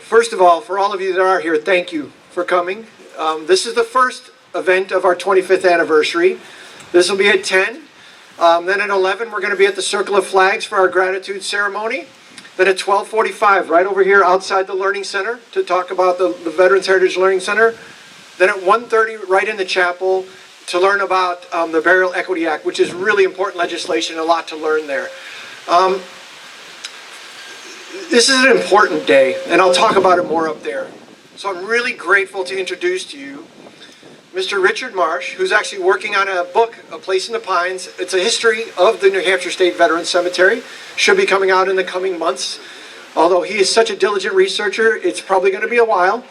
First of all, for all of you that are here, thank you for coming. This is the first event of our 25th anniversary. This will be at 10. Then at 11, we're going to be at the Circle of Flags for our gratitude ceremony. Then at 12:45, right over here outside the Learning Center to talk about the Veterans Heritage Learning Center. Then at 1:30, right in the chapel to learn about the Burial Equity Act, which is really important legislation, a lot to learn there. This is an important day, and I'll talk about it more up there. So I'm really grateful to introduce to you Mr. Richard Marsh, who's actually working on a book, A Place in the Pines. It's a history of the New Hampshire State Veterans Cemetery. Should be coming out in the coming months. Although he is such a diligent researcher, it's probably going to be a while.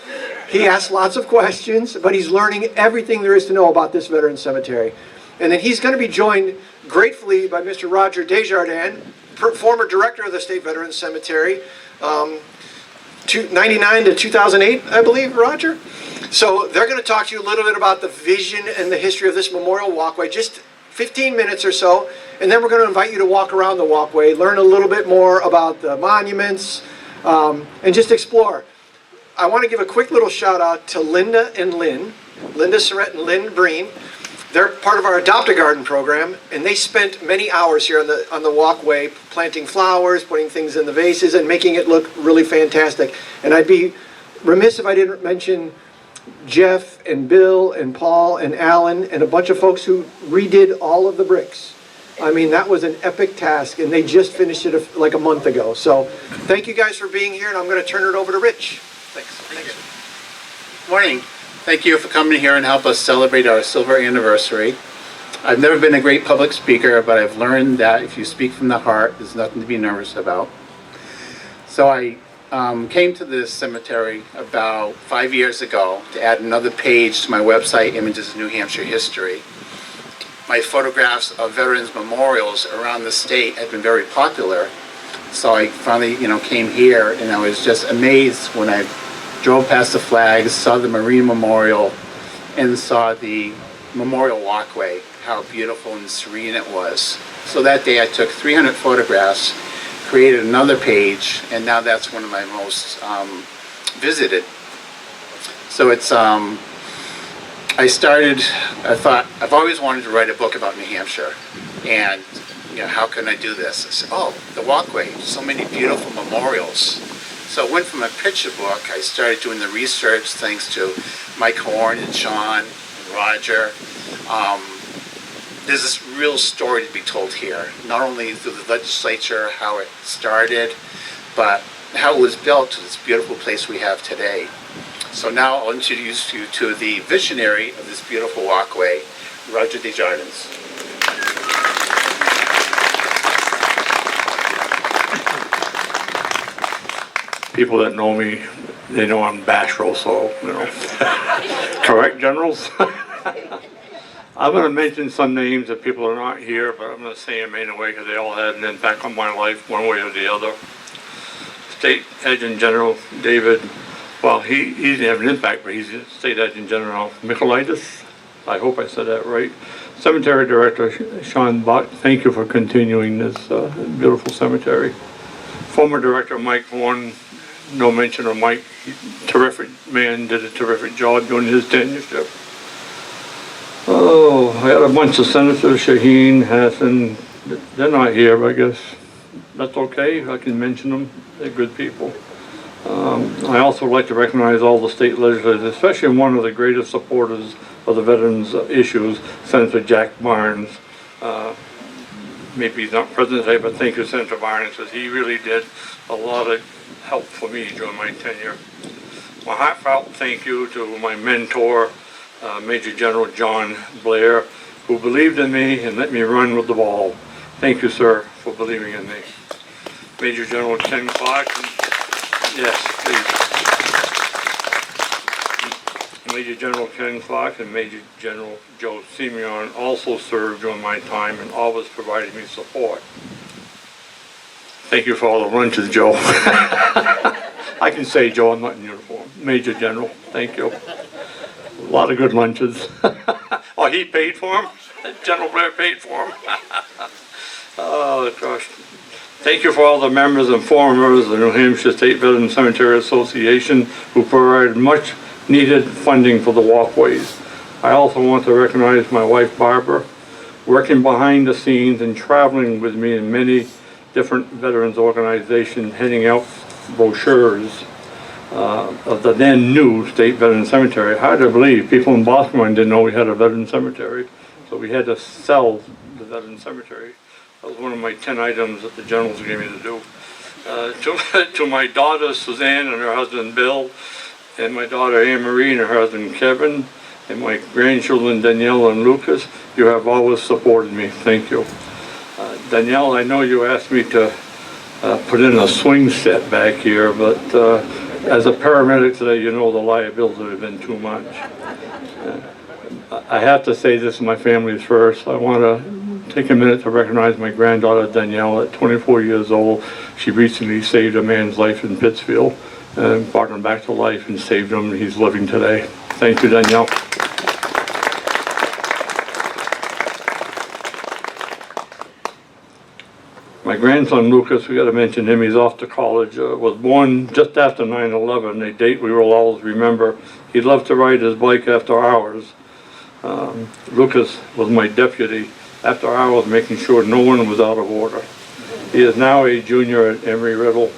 He asks lots of questions, but he's learning everything there is to know about this veterans cemetery. And then he's going to be joined gratefully by Mr. Roger Desjardins, former director of the State Veterans Cemetery, 99 to 2008, I believe, Roger. So they're going to talk to you a little bit about the vision and the history of this memorial walkway, just 15 minutes or so, and then we're going to invite you to walk around the walkway, learn a little bit more about the monuments, and just explore. I want to give a quick little shout out to Linda and Lynn, Linda Surratt and Lynn Breen. They're part of our Adopt a Garden program, and they spent many hours here on the walkway planting flowers, putting things in the vases, and making it look really fantastic. And I'd be remiss if I didn't mention Jeff and Bill and Paul and Alan and a bunch of folks who redid all of the bricks. I mean, that was an epic task, and they just finished it like a month ago. So thank you guys for being here, and I'm going to turn it over to Rich. Thanks. Thanks. Morning. Thank you for coming here and help us celebrate our silver anniversary. I've never been a great public speaker, but I've learned that if you speak from the heart, there's nothing to be nervous about. So I came to this cemetery about 5 years ago to add another page to my website, Images of New Hampshire History. My photographs of veterans memorials around the state have been very popular. So I finally, came here, and I was just amazed when I drove past the flags, saw the Marine Memorial, and saw the memorial walkway, how beautiful and serene it was. So that day I took 300 photographs, created another page, and now that's one of my most visited. So it's, I thought, I've always wanted to write a book about New Hampshire, and how can I do this? I said, oh, the walkway, so many beautiful memorials. So it went from a picture book. I started doing the research thanks to Mike Horn and Sean and Roger. There's this real story to be told here, not only through the legislature, how it started, but how it was built to this beautiful place we have today. So now I'll introduce you to the visionary of this beautiful walkway, Roger Desjardins. People that know me, they know I'm bashful, so, correct, generals? I'm going to mention some names that people are not here, but I'm going to say them anyway because they all had an impact on my life one way or the other. State Adjutant General David, well, he didn't have an impact, but he's State Adjutant General Michaelitis. I hope I said that right. Cemetery Director Sean Buck, thank you for continuing this beautiful cemetery. Former Director Mike Horn, no mention of Mike, terrific man, did a terrific job during his tenureship. Oh, I had a bunch of senators, Shaheen, Hassan, they're not here, but I guess that's okay, I can mention them, they're good people. I also like to recognize all the state legislators, especially one of the greatest supporters of the veterans issues, Senator Jack Barnes. Maybe he's not president today, but thank you, Senator Barnes, because he really did a lot of help for me during my tenure. My heartfelt thank you to my mentor, Major General John Blair, who believed in me and let me run with the ball. Thank you, sir, for believing in me. Major General Ken Clark, yes, please. Major General Ken Clark and Major General Joe Simeon also served during my time and always provided me support. Thank you for all the lunches, Joe. I can say, Joe, I'm not in uniform. Major General, thank you. A lot of good lunches. Oh, he paid for them? General Blair paid for them? Oh, gosh. Thank you for all the members and former members of the New Hampshire State Veterans Cemetery Association who provided much needed funding for the walkways. I also want to recognize my wife Barbara, working behind the scenes and traveling with me in many different veterans organizations, handing out brochures of the then new State Veterans Cemetery. Hard to believe, people in Boscawen didn't know we had a veteran cemetery, so we had to sell the veteran cemetery. That was one of my 10 items that the generals gave me to do. To my daughter Suzanne and her husband Bill, and my daughter Anne Marie and her husband Kevin, and my grandchildren Danielle and Lucas, you have always supported me. Thank you. Danielle, I know you asked me to put in a swing set back here, but as a paramedic today, you know the liability have been too much. I have to say this, my family's first. I want to take a minute to recognize my granddaughter Danielle at 24 years old. She recently saved a man's life in Pittsfield and brought him back to life and saved him. He's living today. Thank you, Danielle. My grandson Lucas, we got to mention him, he's off to college, was born just after 9/11, a date we will always remember. He loved to ride his bike after hours. Lucas was my deputy after hours, making sure no one was out of order. He is now a junior at Embry-Riddle,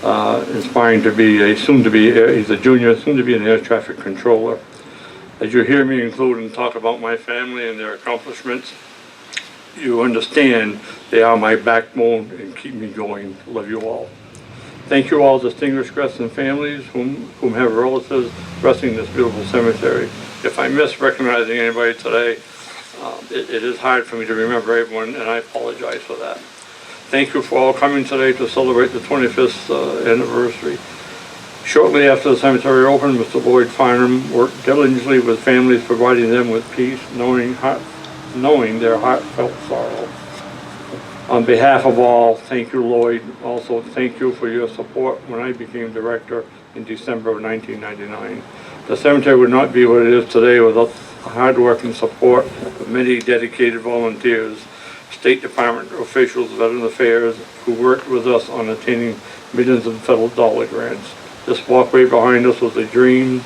aspiring to be he's a junior, soon to be an air traffic controller. As you hear me include and talk about my family and their accomplishments, you understand they are my backbone and keep me going. Love you all. Thank you all distinguished guests and families whom have relatives resting in this beautiful cemetery. If I miss recognizing anybody today, it is hard for me to remember everyone, and I apologize for that. Thank you for all coming today to celebrate the 25th anniversary. Shortly after the cemetery opened, Mr. Lloyd Farnham worked diligently with families, providing them with peace, knowing their heartfelt sorrow. On behalf of all, thank you, Lloyd. Also, thank you for your support when I became director in December of 1999. The cemetery would not be what it is today without the hard work and support of many dedicated volunteers, State Department officials, Veteran Affairs, who worked with us on attaining millions of federal dollar grants. This walkway behind us was a dream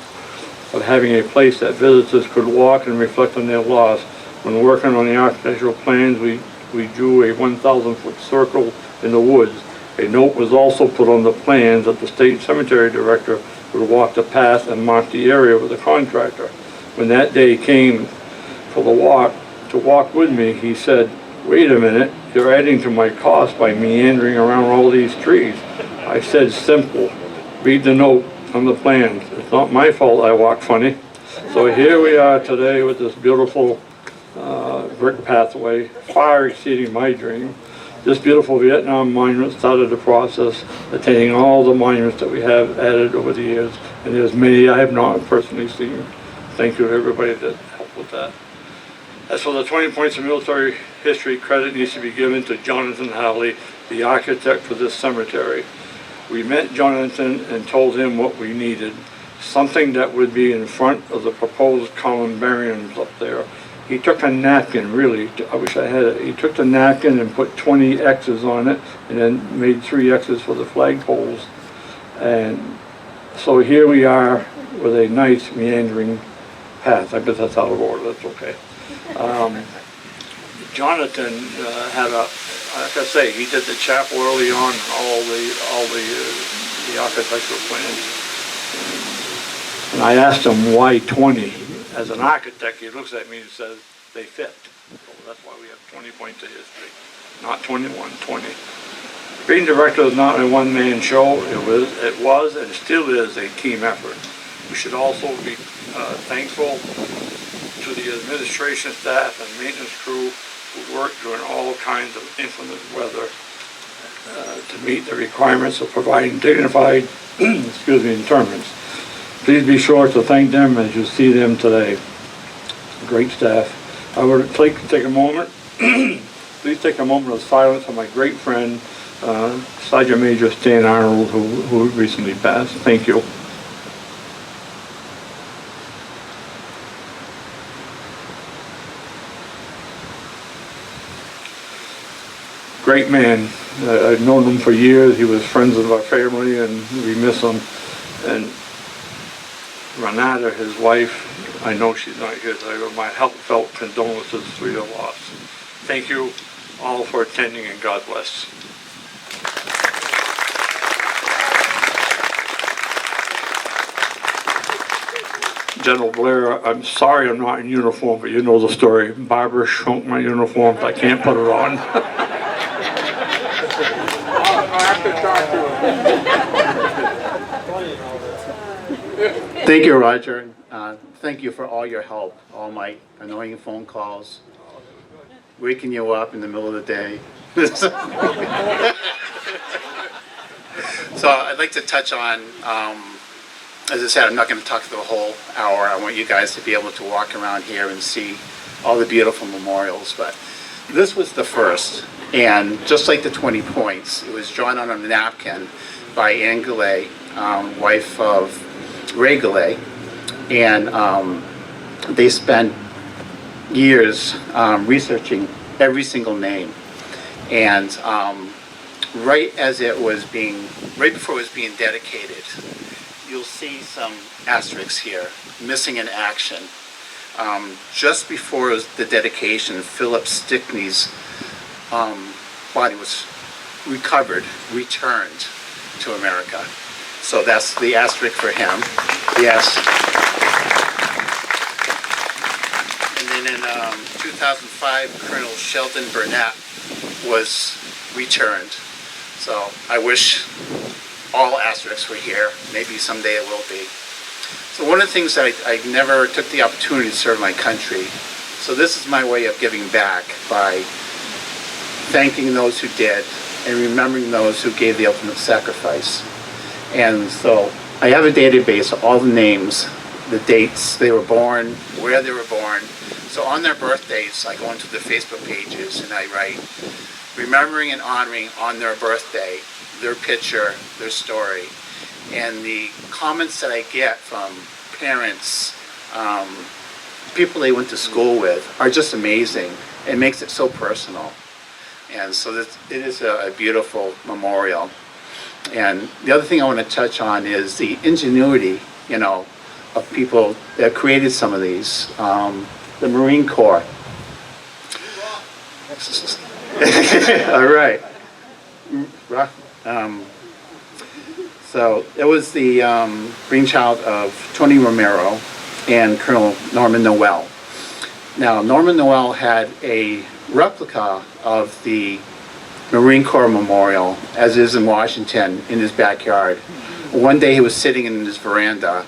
of having a place that visitors could walk and reflect on their loss. When working on the architectural plans, we drew a 1,000-foot circle in the woods. A note was also put on the plans that the state cemetery director would walk the path and mark the area with the contractor. When that day came for the walk, to walk with me, he said, "Wait a minute, you're adding to my cost by meandering around all these trees." I said, "Simple, read the note on the plans. It's not my fault I walk funny." So here we are today with this beautiful brick pathway, far exceeding my dream. This beautiful Vietnam monument started the process, attaining all the monuments that we have added over the years, and there's many I have not personally seen. Thank you to everybody that helped with that. As for the 20 points of military history, credit needs to be given to Jonathan Howley, the architect for this cemetery. We met Jonathan and told him what we needed, something that would be in front of the proposed columbariums up there. He took a napkin, really, I wish I had it. He took the napkin and put 20 X's on it and then made 3 X's for the flagpoles. And so here we are with a nice meandering path. I bet that's out of order, that's okay. Jonathan had like I say, he did the chapel early on, all the architectural plans. And I asked him why 20. As an architect, he looks at me and says, they fit. So that's why we have 20 points of history, not 21, 20. Being director is not a one-man show. It was and still is a team effort. We should also be thankful to the administration staff and maintenance crew who worked during all kinds of inclement weather to meet the requirements of providing dignified interments. Please be sure to thank them as you see them today. Great staff. I would like to take a moment, please take a moment of silence for my great friend, Sergeant Major Stan Arnold, who recently passed. Thank you. Great man. I've known him for years. He was friends with our family, and we miss him. And Renata, his wife, I know she's not here today, but my heartfelt condolences for your loss. Thank you all for attending, and God bless. General Blair, I'm sorry I'm not in uniform, but you know the story. Barbara shrunk my uniform, I can't put it on. Thank you, Roger. Thank you for all your help, all my annoying phone calls, waking you up in the middle of the day. So I'd like to touch on, as I said, I'm not going to talk for the whole hour. I want you guys to be able to walk around here and see all the beautiful memorials. But this was the first, and just like the 20 points, it was drawn on a napkin by Anne Goulet, wife of Ray Goulet, and they spent years researching every single name. And right before it was being dedicated, you'll see some asterisks here, missing in action. Just before the dedication, Philip Stickney's body was returned to America. So that's the asterisk for him. Yes. And then in 2005, Colonel Sheldon Burnett was returned. So I wish all asterisks were here. Maybe someday it will be. So one of the things that I never took the opportunity to serve my country. So this is my way of giving back by thanking those who did and remembering those who gave the ultimate sacrifice. And so I have a database of all the names, the dates they were born, where they were born. So on their birthdays, I go into the Facebook pages and I write, remembering and honoring on their birthday, their picture, their story. And the comments that I get from parents, people they went to school with, are just amazing. It makes it so personal. And so it is a beautiful memorial. And the other thing I want to touch on is the ingenuity, of people that created some of these. The Marine Corps. All right. So it was the brainchild of Tony Romero and Colonel Norman Noel. Now, Norman Noel had a replica of the Marine Corps Memorial, as is in Washington, in his backyard. One day he was sitting in his veranda.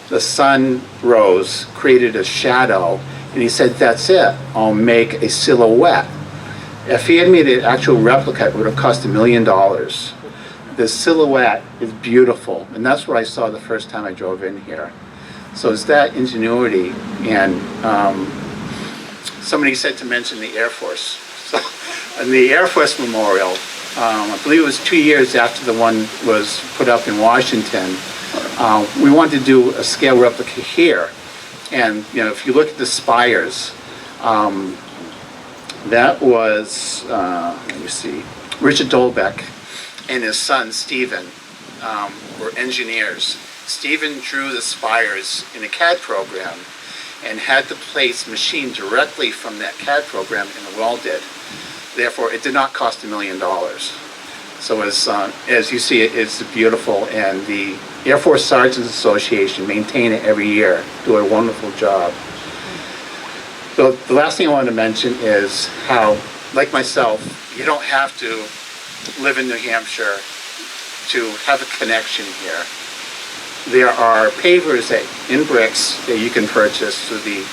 The sun rose, created a shadow, and he said, "That's it, I'll make a silhouette." If he had made an actual replica, it would have cost $1 million. The silhouette is beautiful, and that's what I saw the first time I drove in here. So it's that ingenuity, and somebody said to mention the Air Force. So, in the Air Force Memorial, I believe it was 2 years after the one was put up in Washington, we wanted to do a scale replica here. And if you look at the spires, that was, let me see, Richard Dolbeck and his son Stephen were engineers. Stephen drew the spires in a CAD program and had the plates machined directly from that CAD program and welded. Therefore, it did not cost $1 million. So as you see, it's beautiful, and the Air Force Sergeants Association maintain it every year, do a wonderful job. So the last thing I want to mention is how, like myself, you don't have to live in New Hampshire to have a connection here. There are pavers in bricks that you can purchase through the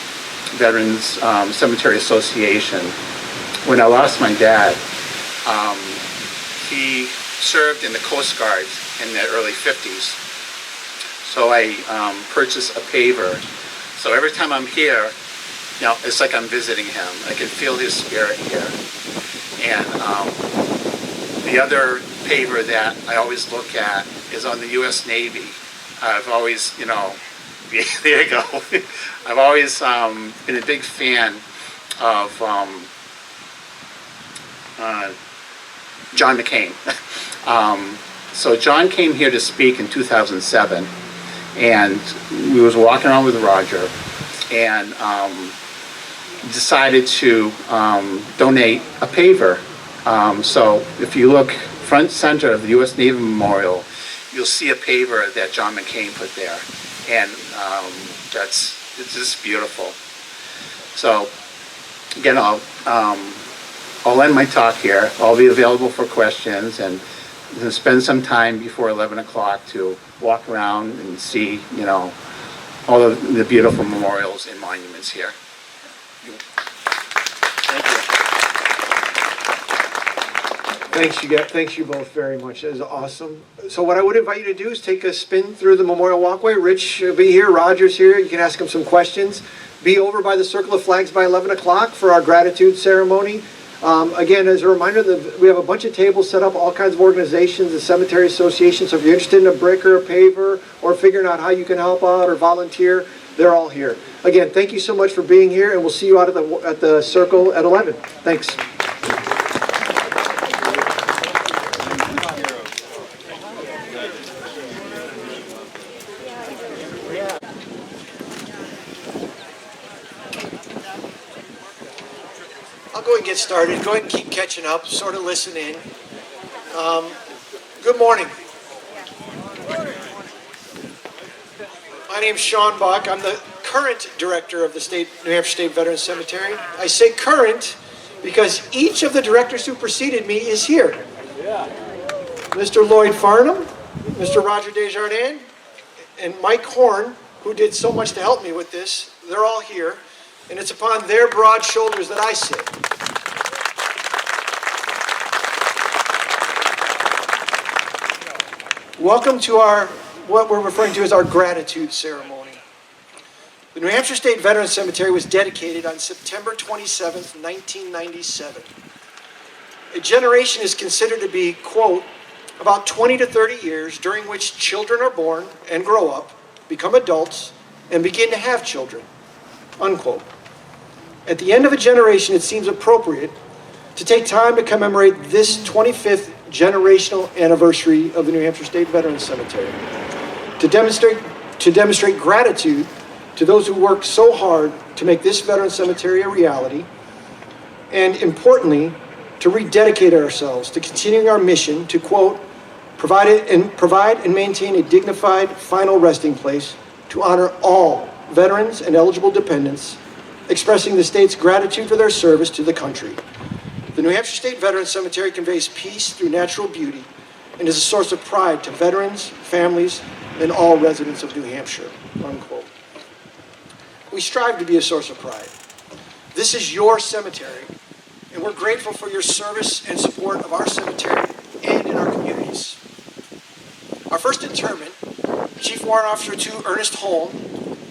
Veterans Cemetery Association. When I lost my dad, he served in the Coast Guard in the early 50s. So I purchased a paver. So every time I'm here, it's like I'm visiting him. I can feel his spirit here. And the other paver that I always look at is on the U.S. Navy. I've always, there you go. I've always been a big fan of John McCain. So John came here to speak in 2007, and we was walking around with Roger, and decided to donate a paver. So if you look front center of the U.S. Navy Memorial, you'll see a paver that John McCain put there, and it's just beautiful. So again, I'll end my talk here. I'll be available for questions, and spend some time before 11 o'clock to walk around and see, all of the beautiful memorials and monuments here. Thank you. Thanks you both very much. That is awesome. So what I would invite you to do is take a spin through the Memorial Walkway. Rich will be here, Roger's here. You can ask him some questions. Be over by the Circle of Flags by 11 o'clock for our gratitude ceremony. Again, as a reminder, we have a bunch of tables set up, all kinds of organizations, the Cemetery Association. So if you're interested in a brick or a paver or figuring out how you can help out or volunteer, they're all here. Again, thank you so much for being here, and we'll see you out at the Circle at 11. Thanks. I'll go ahead and get started. Go ahead and keep catching up, sort of listen in. Good morning. My name's Sean Buck. I'm the current director of the New Hampshire State Veterans Cemetery. I say current because each of the directors who preceded me is here. Mr. Lloyd Farnham, Mr. Roger Desjardins, and Mike Horn, who did so much to help me with this. They're all here, and it's upon their broad shoulders that I sit. Welcome to what we're referring to as our gratitude ceremony. The New Hampshire State Veterans Cemetery was dedicated on September 27th, 1997. A generation is considered to be, quote, about 20 to 30 years during which children are born and grow up, become adults, and begin to have children, unquote. At the end of a generation, it seems appropriate to take time to commemorate this 25th generational anniversary of the New Hampshire State Veterans Cemetery, to demonstrate gratitude to those who worked so hard to make this veteran cemetery a reality, and importantly, to rededicate ourselves to continuing our mission to, quote, provide and maintain a dignified final resting place to honor all veterans and eligible dependents, expressing the state's gratitude for their service to the country. The New Hampshire State Veterans Cemetery conveys peace through natural beauty and is a source of pride to veterans, families, and all residents of New Hampshire, unquote. We strive to be a source of pride. This is your cemetery, and we're grateful for your service and support of our cemetery and in our communities. Our first interment, Chief Warrant Officer II Ernest Holm,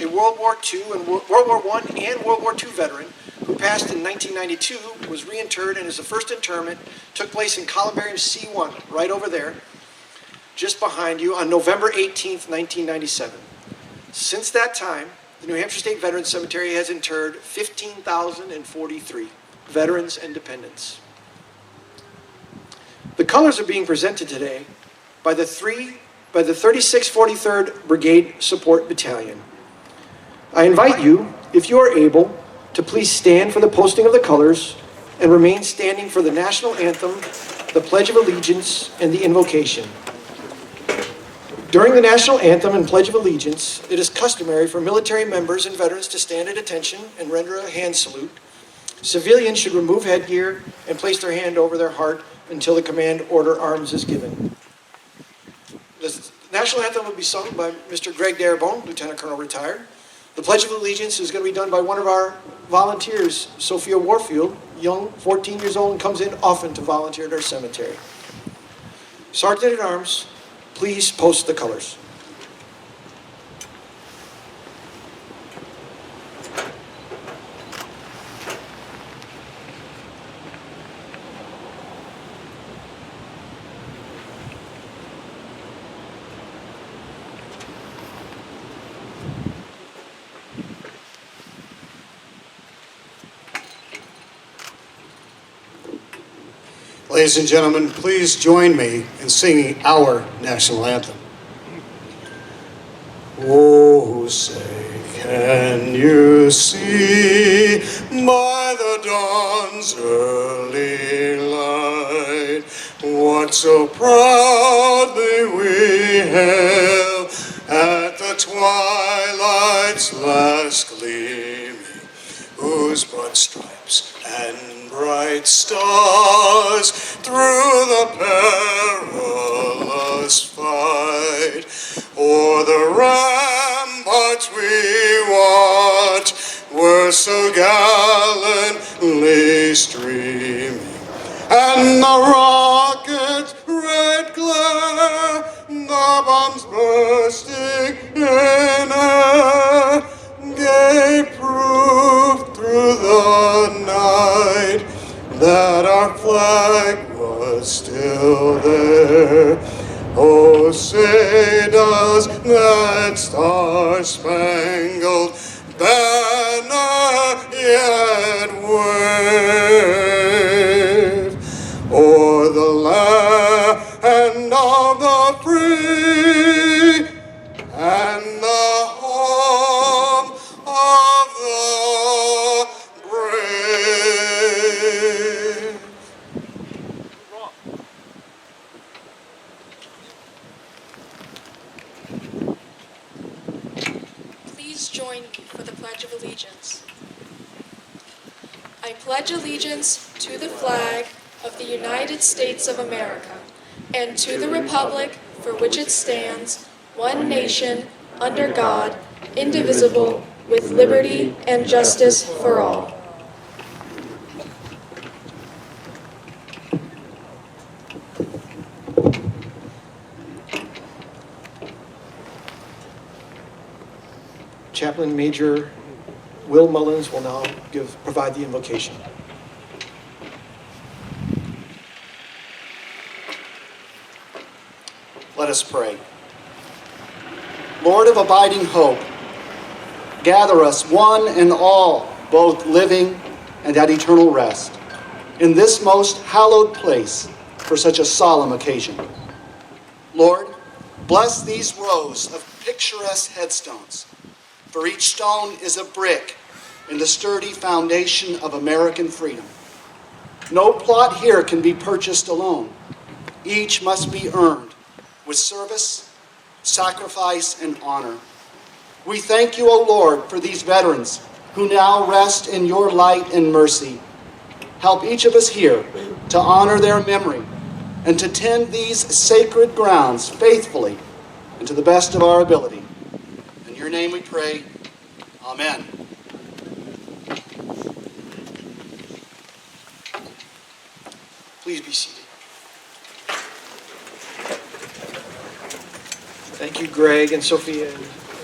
a World War I and World War II veteran who passed in 1992, was reinterred, and his first interment took place in Columbarium C1, right over there, just behind you, on November 18th, 1997. Since that time, the New Hampshire State Veterans Cemetery has interred 15,043 veterans and dependents. The colors are being presented today by the 36th 43rd Brigade Support Battalion. I invite you, if you are able, to please stand for the posting of the colors and remain standing for the national anthem, the Pledge of Allegiance, and the invocation. During the national anthem and Pledge of Allegiance, it is customary for military members and veterans to stand at attention and render a hand salute. Civilians should remove headgear and place their hand over their heart until the command order arms is given. The national anthem will be sung by Mr. Greg Darabone, Lieutenant Colonel retired. The Pledge of Allegiance is going to be done by one of our volunteers, Sophia Warfield, young, 14 years old, and comes in often to volunteer at our cemetery. Sergeant at Arms, please post the colors. Ladies and gentlemen, please join me in singing our national anthem. Oh, say, can you see by the dawn's early light what so proudly we hailed at the twilight's last gleaming, whose broad stripes and bright stars through the perilous fight o'er the ramparts we watched were so gallantly streaming, and the rocket's red glare, the bombs bursting in air, gave proof through the night that our flag was still there. Oh, say does that star-spangled banner yet wave o'er the land of the free and the home of the brave? Please join me for the Pledge of Allegiance. I pledge allegiance to the flag of the United States of America and to the republic for which it stands, one nation, under God, indivisible, with liberty and justice for all. Chaplain Major Will Mullins will now provide the invocation. Let us pray. Lord of abiding hope, gather us one and all, both living and at eternal rest, in this most hallowed place for such a solemn occasion. Lord, bless these rows of picturesque headstones, for each stone is a brick in the sturdy foundation of American freedom. No plot here can be purchased alone. Each must be earned with service, sacrifice, and honor. We thank you, O Lord, for these veterans who now rest in your light and mercy. Help each of us here to honor their memory and to tend these sacred grounds faithfully and to the best of our ability. In your name we pray, amen. Please be seated. Thank you, Greg and Sophia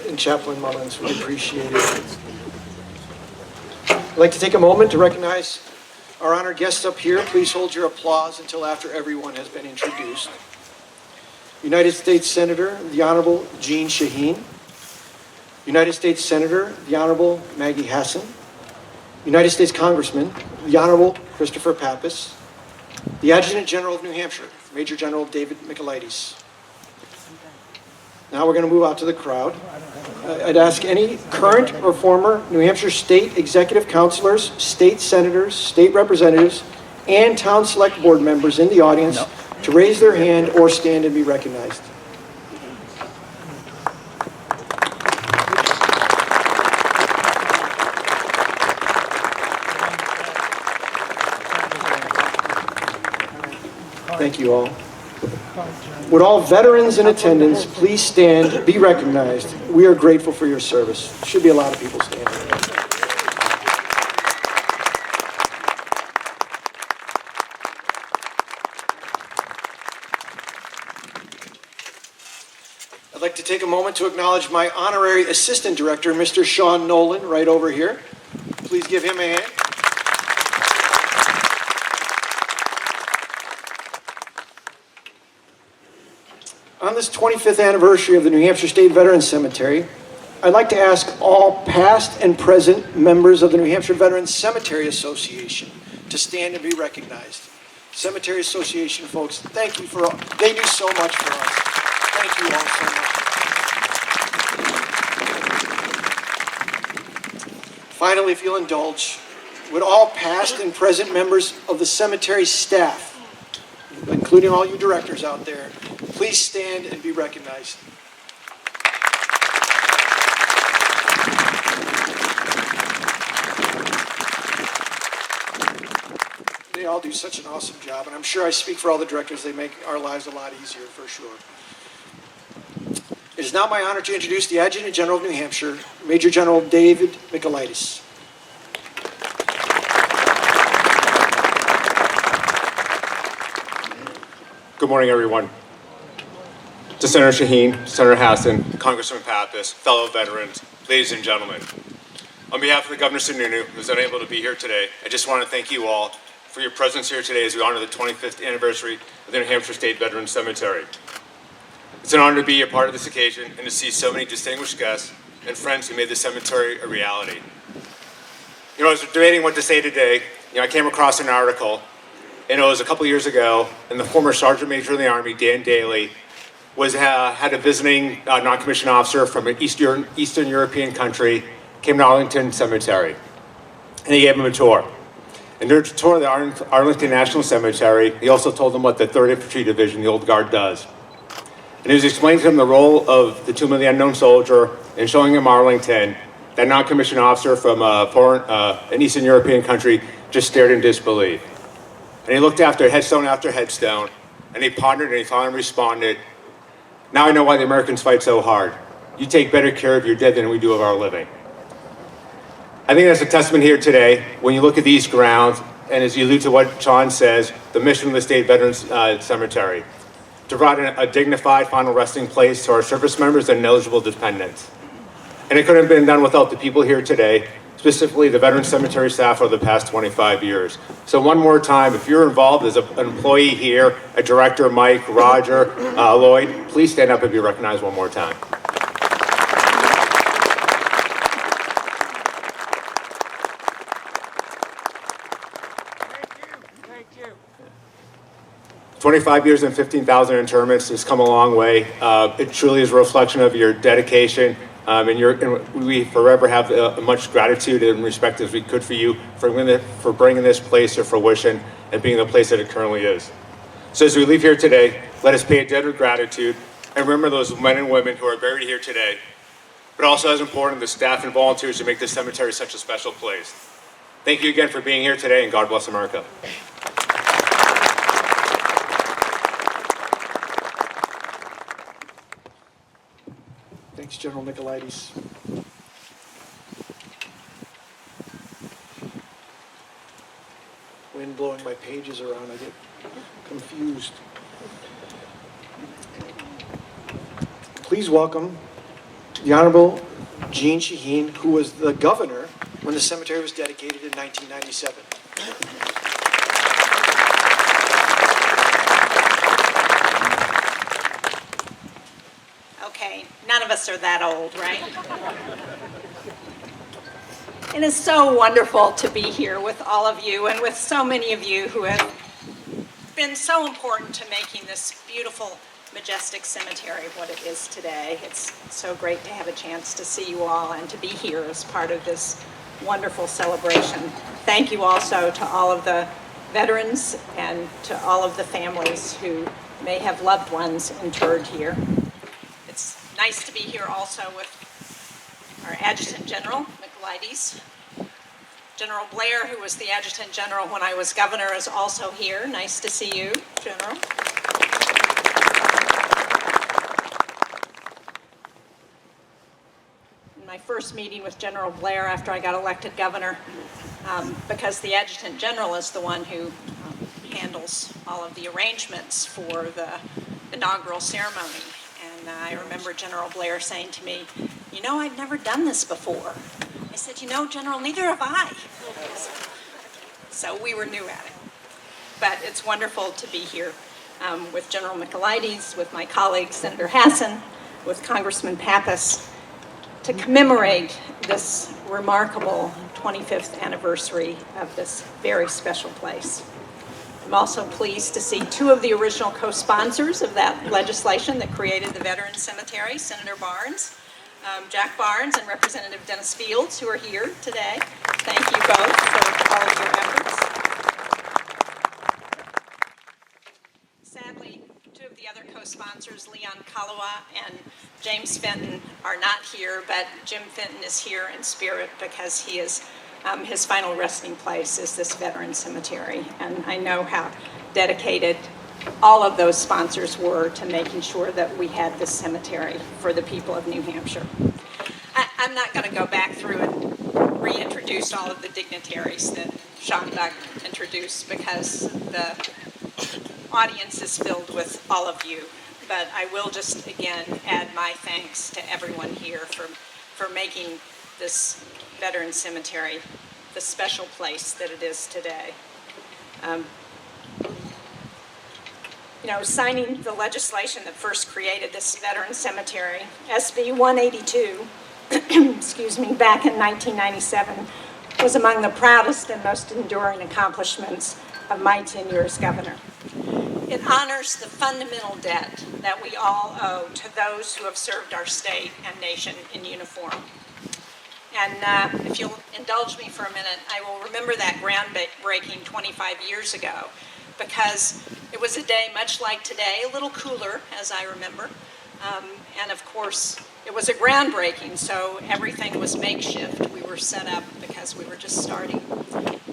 and Chaplain Mullins. We appreciate it. I'd like to take a moment to recognize our honored guests up here. Please hold your applause until after everyone has been introduced. United States Senator, the Honorable Jean Shaheen. United States Senator, the Honorable Maggie Hassan. United States Congressman, the Honorable Christopher Pappas. The Adjutant General of New Hampshire, Major General David Michaelides. Now we're going to move out to the crowd. I'd ask any current or former New Hampshire State Executive Councilors, State Senators, State Representatives, and Town Select Board members in the audience to raise their hand or stand and be recognized. Thank you all. Would all veterans in attendance please stand, be recognized? We are grateful for your service. Should be a lot of people standing. I'd like to take a moment to acknowledge my honorary assistant director, Mr. Sean Nolan, right over here. Please give him a hand. On this 25th anniversary of the New Hampshire State Veterans Cemetery, I'd like to ask all past and present members of the New Hampshire Veterans Cemetery Association to stand and be recognized. Cemetery Association folks, thank you for, they do so much for us. Thank you all so much. Finally, if you'll indulge, would all past and present members of the cemetery staff, including all you directors out there, please stand and be recognized. They all do such an awesome job, and I'm sure I speak for all the directors. They make our lives a lot easier, for sure. It is now my honor to introduce the Adjutant General of New Hampshire, Major General David Michaelides. Good morning, everyone. To Senator Shaheen, Senator Hassan, Congressman Pappas, fellow veterans, ladies and gentlemen. On behalf of the Governor Sununu, who's unable to be here today, I just want to thank you all for your presence here today as we honor the 25th anniversary of the New Hampshire State Veterans Cemetery. It's an honor to be a part of this occasion and to see so many distinguished guests and friends who made the cemetery a reality. I was debating what to say today. I came across an article, and it was a couple years ago, and the former Sergeant Major in the Army, Dan Daly, had a visiting non-commissioned officer from an Eastern European country, came to Arlington Cemetery, and he gave him a tour. And during the tour of the Arlington National Cemetery, he also told him what the 3rd Infantry Division, the Old Guard, does. And he was explaining to him the role of the Tomb of the Unknown Soldier and showing him Arlington. That non-commissioned officer from an Eastern European country just stared in disbelief. And he looked after headstone, and he pondered and he finally responded, "Now I know why the Americans fight so hard. You take better care of your dead than we do of our living." I think that's a testament here today when you look at these grounds, and as you allude to what Sean says, the mission of the State Veterans Cemetery, to provide a dignified final resting place to our service members and eligible dependents. And it couldn't have been done without the people here today, specifically the Veterans Cemetery staff over the past 25 years. So one more time, if you're involved as an employee here, a director, Mike, Roger, Lloyd, please stand up and be recognized one more time. Thank you. 25 years and 15,000 interments has come a long way. It truly is a reflection of your dedication, and we forever have much gratitude and respect as we could for you for bringing this place to fruition and being the place that it currently is. So as we leave here today, let us pay a debt of gratitude and remember those men and women who are buried here today, but also as important, the staff and volunteers who make this cemetery such a special place. Thank you again for being here today, and God bless America. Thanks, General Michaelides. Wind blowing my pages around, I get confused. Please welcome the Honorable Jean Shaheen, who was the governor when the cemetery was dedicated in 1997. Okay, none of us are that old, right? It is so wonderful to be here with all of you and with so many of you who have been so important to making this beautiful, majestic cemetery what it is today. It's so great to have a chance to see you all and to be here as part of this wonderful celebration. Thank you also to all of the veterans and to all of the families who may have loved ones interred here. It's nice to be here also with our Adjutant General, Michaelides. General Blair, who was the Adjutant General when I was governor, is also here. Nice to see you, General. In my first meeting with General Blair after I got elected governor, because the Adjutant General is the one who handles all of the arrangements for the inaugural ceremony. And I remember General Blair saying to me, "You know, I've never done this before." I said, "You know, General, neither have I." So we were new at it. But it's wonderful to be here with General Michaelides, with my colleague, Senator Hassan, with Congressman Pappas, to commemorate this remarkable 25th anniversary of this very special place. I'm also pleased to see two of the original co-sponsors of that legislation that created the Veterans Cemetery, Senator Barnes, Jack Barnes, and Representative Dennis Fields, who are here today. Thank you both for all of your efforts. Sadly, two of the other co-sponsors, Leon Kalawa and James Fenton, are not here, but Jim Fenton is here in spirit because he is, his final resting place is this Veterans Cemetery. And I know how dedicated all of those sponsors were to making sure that we had this cemetery for the people of New Hampshire. I'm not going to go back through and reintroduce all of the dignitaries that Sean Buck introduced because the audience is filled with all of you. But I will just again add my thanks to everyone here for making this Veterans Cemetery the special place that it is today. You know, signing the legislation that first created this Veterans Cemetery, SB 182, excuse me, back in 1997, was among the proudest and most enduring accomplishments of my tenure as governor. It honors the fundamental debt that we all owe to those who have served our state and nation in uniform. And if you'll indulge me for a minute, I will remember that groundbreaking 25 years ago because it was a day much like today, a little cooler, as I remember. And of course, it was a groundbreaking, so everything was makeshift. We were set up because we were just starting.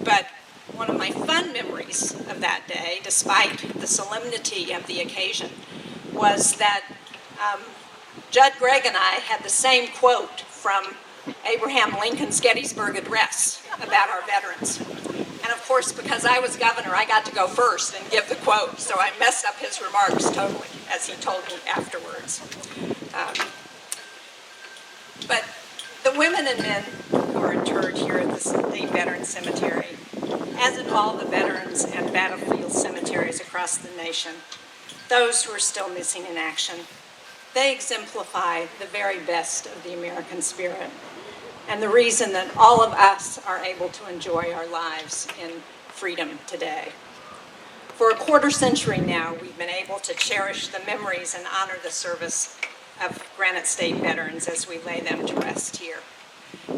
But one of my fun memories of that day, despite the solemnity of the occasion, was that Judd Gregg and I had the same quote from Abraham Lincoln's Gettysburg Address about our veterans. And of course, because I was governor, I got to go first and give the quote, so I messed up his remarks totally, as he told me afterwards. But the women and men who are interred here at the State Veterans Cemetery, as in all the veterans and battlefield cemeteries across the nation, those who are still missing in action, they exemplify the very best of the American spirit and the reason that all of us are able to enjoy our lives in freedom today. For a quarter century now, we've been able to cherish the memories and honor the service of Granite State veterans as we lay them to rest here.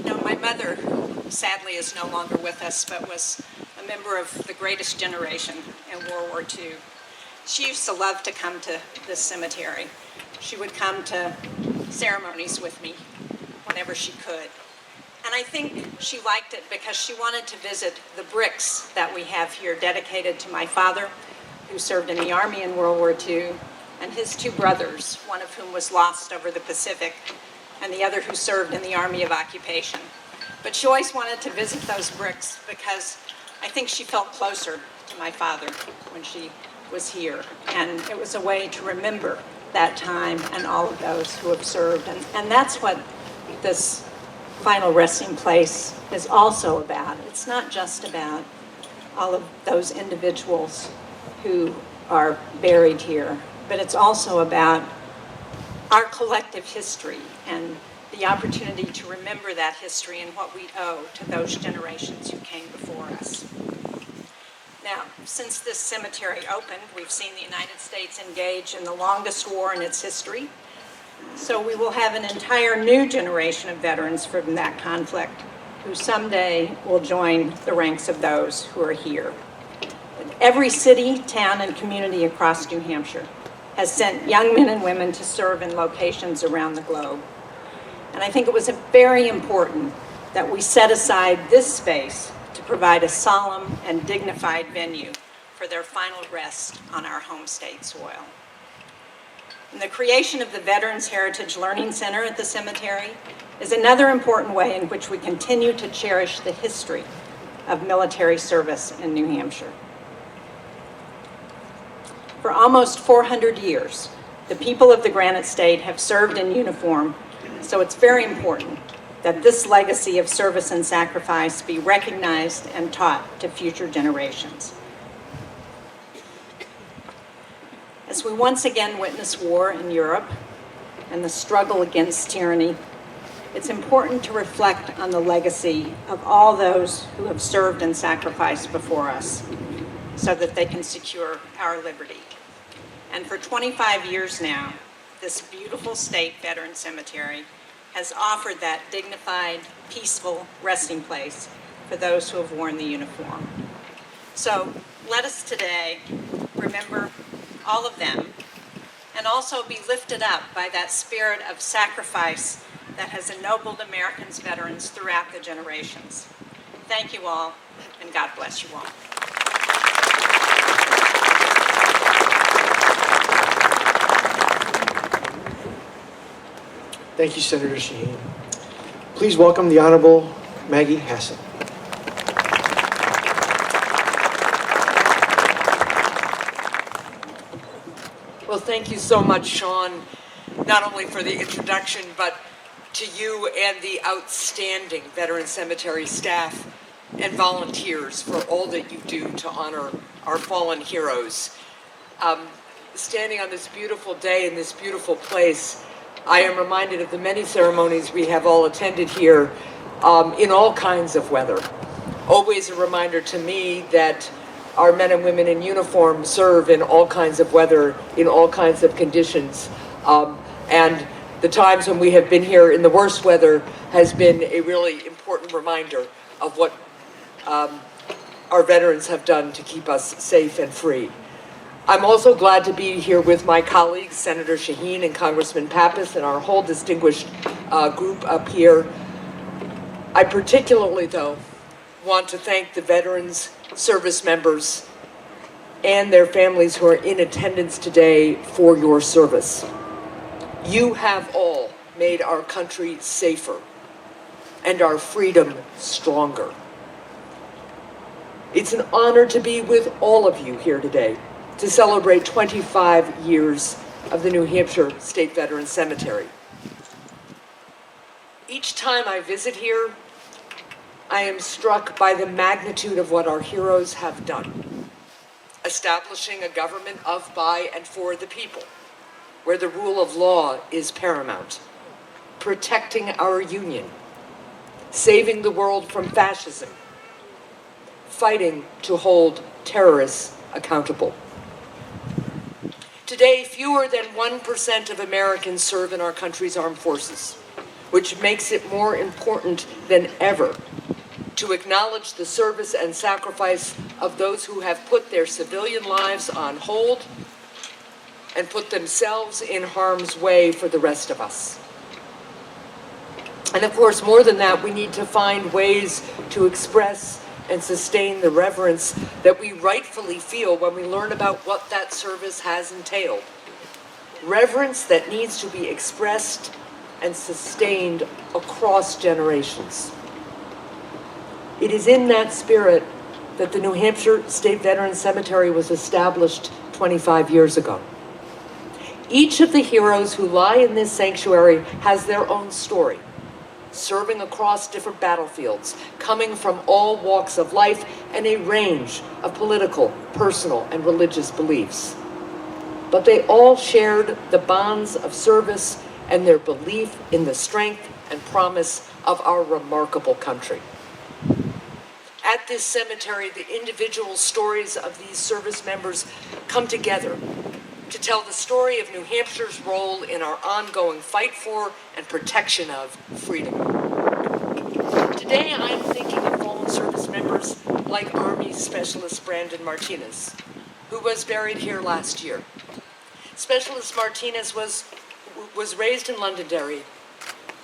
Now, my mother, who sadly is no longer with us, but was a member of the greatest generation in World War II, she used to love to come to this cemetery. She would come to ceremonies with me whenever she could. And I think she liked it because she wanted to visit the bricks that we have here dedicated to my father, who served in the Army in World War II, and his two brothers, one of whom was lost over the Pacific, and the other who served in the Army of Occupation. But she always wanted to visit those bricks because I think she felt closer to my father when she was here. And it was a way to remember that time and all of those who have served. And that's what this final resting place is also about. It's not just about all of those individuals who are buried here, but it's also about our collective history and the opportunity to remember that history and what we owe to those generations who came before us. Now, since this cemetery opened, we've seen the United States engage in the longest war in its history. So we will have an entire new generation of veterans from that conflict who someday will join the ranks of those who are here. Every city, town, and community across New Hampshire has sent young men and women to serve in locations around the globe. And I think it was very important that we set aside this space to provide a solemn and dignified venue for their final rest on our home state soil. And the creation of the Veterans Heritage Learning Center at the cemetery is another important way in which we continue to cherish the history of military service in New Hampshire. For almost 400 years, the people of the Granite State have served in uniform, so it's very important that this legacy of service and sacrifice be recognized and taught to future generations. As we once again witness war in Europe and the struggle against tyranny, it's important to reflect on the legacy of all those who have served and sacrificed before us. so that they can secure our liberty. And for 25 years now, this beautiful state veteran cemetery has offered that dignified, peaceful resting place for those who have worn the uniform. So let us today remember all of them and also be lifted up by that spirit of sacrifice that has ennobled Americans' veterans throughout the generations. Thank you all, and God bless you all. Thank you, Senator Shaheen. Please welcome the Honorable Maggie Hassan. Well, thank you so much, Sean, not only for the introduction, but to you and the outstanding Veteran Cemetery staff and volunteers for all that you do to honor our fallen heroes. Standing on this beautiful day in this beautiful place, I am reminded of the many ceremonies we have all attended here in all kinds of weather. Always a reminder to me that our men and women in uniform serve in all kinds of weather, in all kinds of conditions. And the times when we have been here in the worst weather has been a really important reminder of what our veterans have done to keep us safe and free. I'm also glad to be here with my colleagues, Senator Shaheen and Congressman Pappas, and our whole distinguished group up here. I particularly, though, want to thank the veterans, service members, and their families who are in attendance today for your service. You have all made our country safer and our freedom stronger. It's an honor to be with all of you here today to celebrate 25 years of the New Hampshire State Veterans Cemetery. Each time I visit here, I am struck by the magnitude of what our heroes have done, establishing a government of, by, and for the people, where the rule of law is paramount, protecting our union, saving the world from fascism, fighting to hold terrorists accountable. Today, fewer than 1% of Americans serve in our country's armed forces, which makes it more important than ever to acknowledge the service and sacrifice of those who have put their civilian lives on hold and put themselves in harm's way for the rest of us. And of course, more than that, we need to find ways to express and sustain the reverence that we rightfully feel when we learn about what that service has entailed. Reverence that needs to be expressed and sustained across generations. It is in that spirit that the New Hampshire State Veterans Cemetery was established 25 years ago. Each of the heroes who lie in this sanctuary has their own story, serving across different battlefields, coming from all walks of life and a range of political, personal, and religious beliefs. But they all shared the bonds of service and their belief in the strength and promise of our remarkable country. At this cemetery, the individual stories of these service members come together to tell the story of New Hampshire's role in our ongoing fight for and protection of freedom. Today, I'm thinking of fallen service members like Army Specialist Brandon Martinez, who was buried here last year. Specialist Martinez was raised in Londonderry.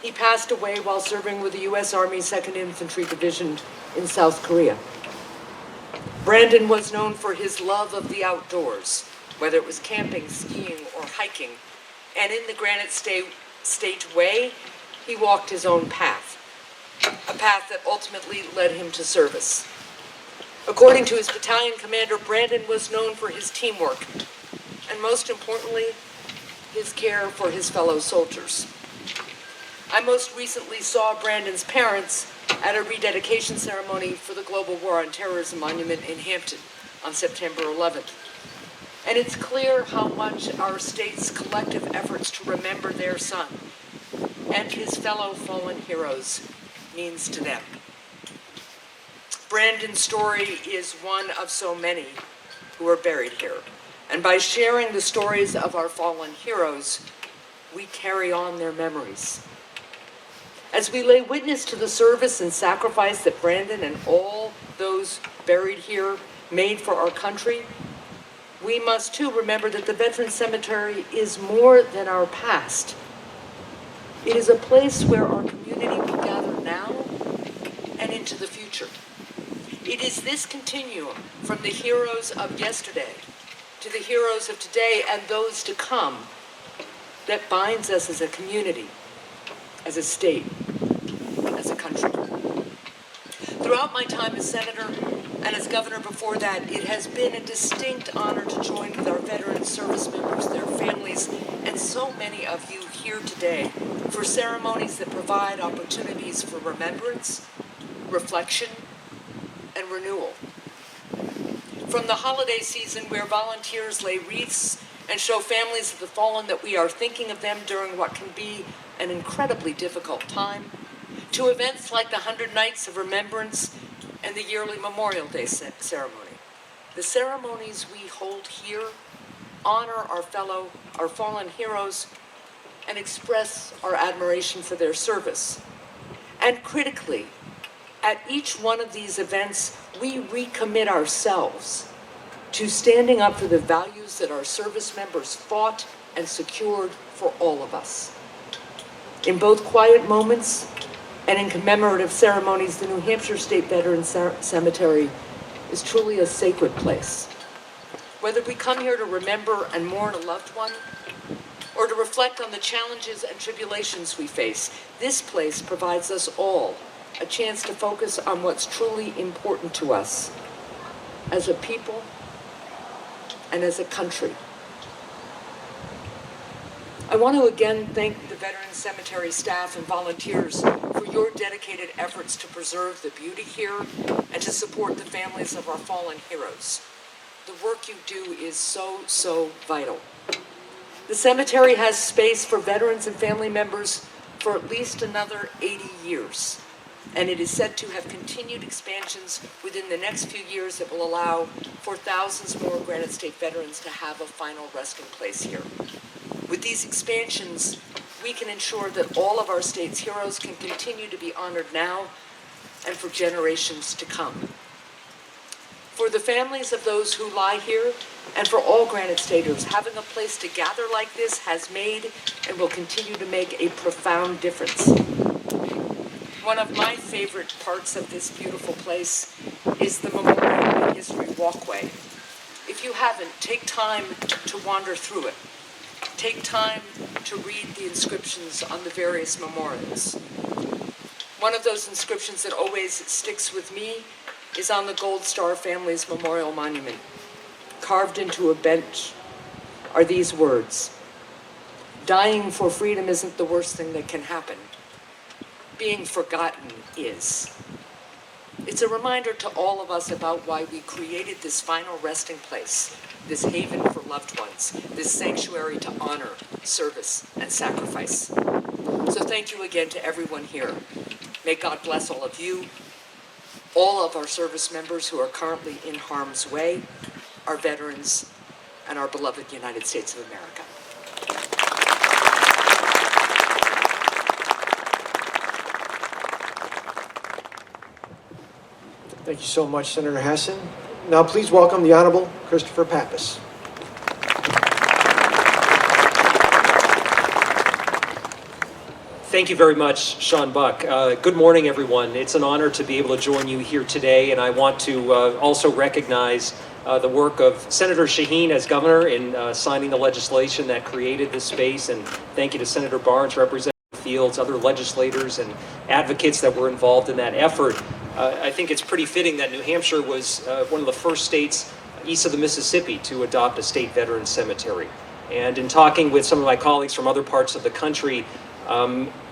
He passed away while serving with the U.S. Army 2nd Infantry Division in South Korea. Brandon was known for his love of the outdoors, whether it was camping, skiing, or hiking. And in the Granite State Way, he walked his own path, a path that ultimately led him to service. According to his battalion commander, Brandon was known for his teamwork, and most importantly, his care for his fellow soldiers. I most recently saw Brandon's parents at a rededication ceremony for the Global War on Terrorism Monument in Hampton on September 11th. And it's clear how much our state's collective efforts to remember their son and his fellow fallen heroes means to them. Brandon's story is one of so many who are buried here. And by sharing the stories of our fallen heroes, we carry on their memories. As we lay witness to the service and sacrifice that Brandon and all those buried here made for our country, we must too remember that the Veterans Cemetery is more than our past. It is a place where our community will gather now and into the future. It is this continuum from the heroes of yesterday to the heroes of today and those to come that binds us as a community, as a state, as a country. Throughout my time as senator and as governor before that, it has been a distinct honor to join with our veteran service members, their families, and so many of you here today for ceremonies that provide opportunities for remembrance, reflection, and renewal. From the holiday season where volunteers lay wreaths and show families of the fallen that we are thinking of them during what can be an incredibly difficult time, to events like the 100 Nights of Remembrance and the yearly Memorial Day ceremony. The ceremonies we hold here honor our fallen heroes and express our admiration for their service. And critically, at each one of these events, we recommit ourselves to standing up for the values that our service members fought and secured for all of us. In both quiet moments and in commemorative ceremonies, the New Hampshire State Veterans Cemetery is truly a sacred place. Whether we come here to remember and mourn a loved one, or to reflect on the challenges and tribulations we face, this place provides us all a chance to focus on what's truly important to us as a people and as a country. I want to again thank the Veterans Cemetery staff and volunteers for your dedicated efforts to preserve the beauty here and to support the families of our fallen heroes. The work you do is so vital. The cemetery has space for veterans and family members for at least another 80 years, and it is said to have continued expansions within the next few years that will allow for thousands more Granite State veterans to have a final resting place here. With these expansions, we can ensure that all of our state's heroes can continue to be honored now and for generations to come. For the families of those who lie here, and for all Granite Staters, having a place to gather like this has made and will continue to make a profound difference. One of my favorite parts of this beautiful place is the Memorial and History Walkway. If you haven't, take time to wander through it. Take time to read the inscriptions on the various memorials. One of those inscriptions that always sticks with me is on the Gold Star family's memorial monument. Carved into a bench are these words: "Dying for freedom isn't the worst thing that can happen. Being forgotten is." It's a reminder to all of us about why we created this final resting place, this haven for loved ones, this sanctuary to honor, service, and sacrifice. So thank you again to everyone here. May God bless all of you, all of our service members who are currently in harm's way, our veterans, and our beloved United States of America. Thank you so much, Senator Hassan. Now please welcome the Honorable Christopher Pappas. Thank you very much, Sean Buck. Good morning, everyone. It's an honor to be able to join you here today, and I want to also recognize the work of Senator Shaheen as governor in signing the legislation that created this space, and thank you to Senator Barnes, Representative Fields, other legislators and advocates that were involved in that effort. I think it's pretty fitting that New Hampshire was one of the first states east of the Mississippi to adopt a state veterans cemetery. And in talking with some of my colleagues from other parts of the country,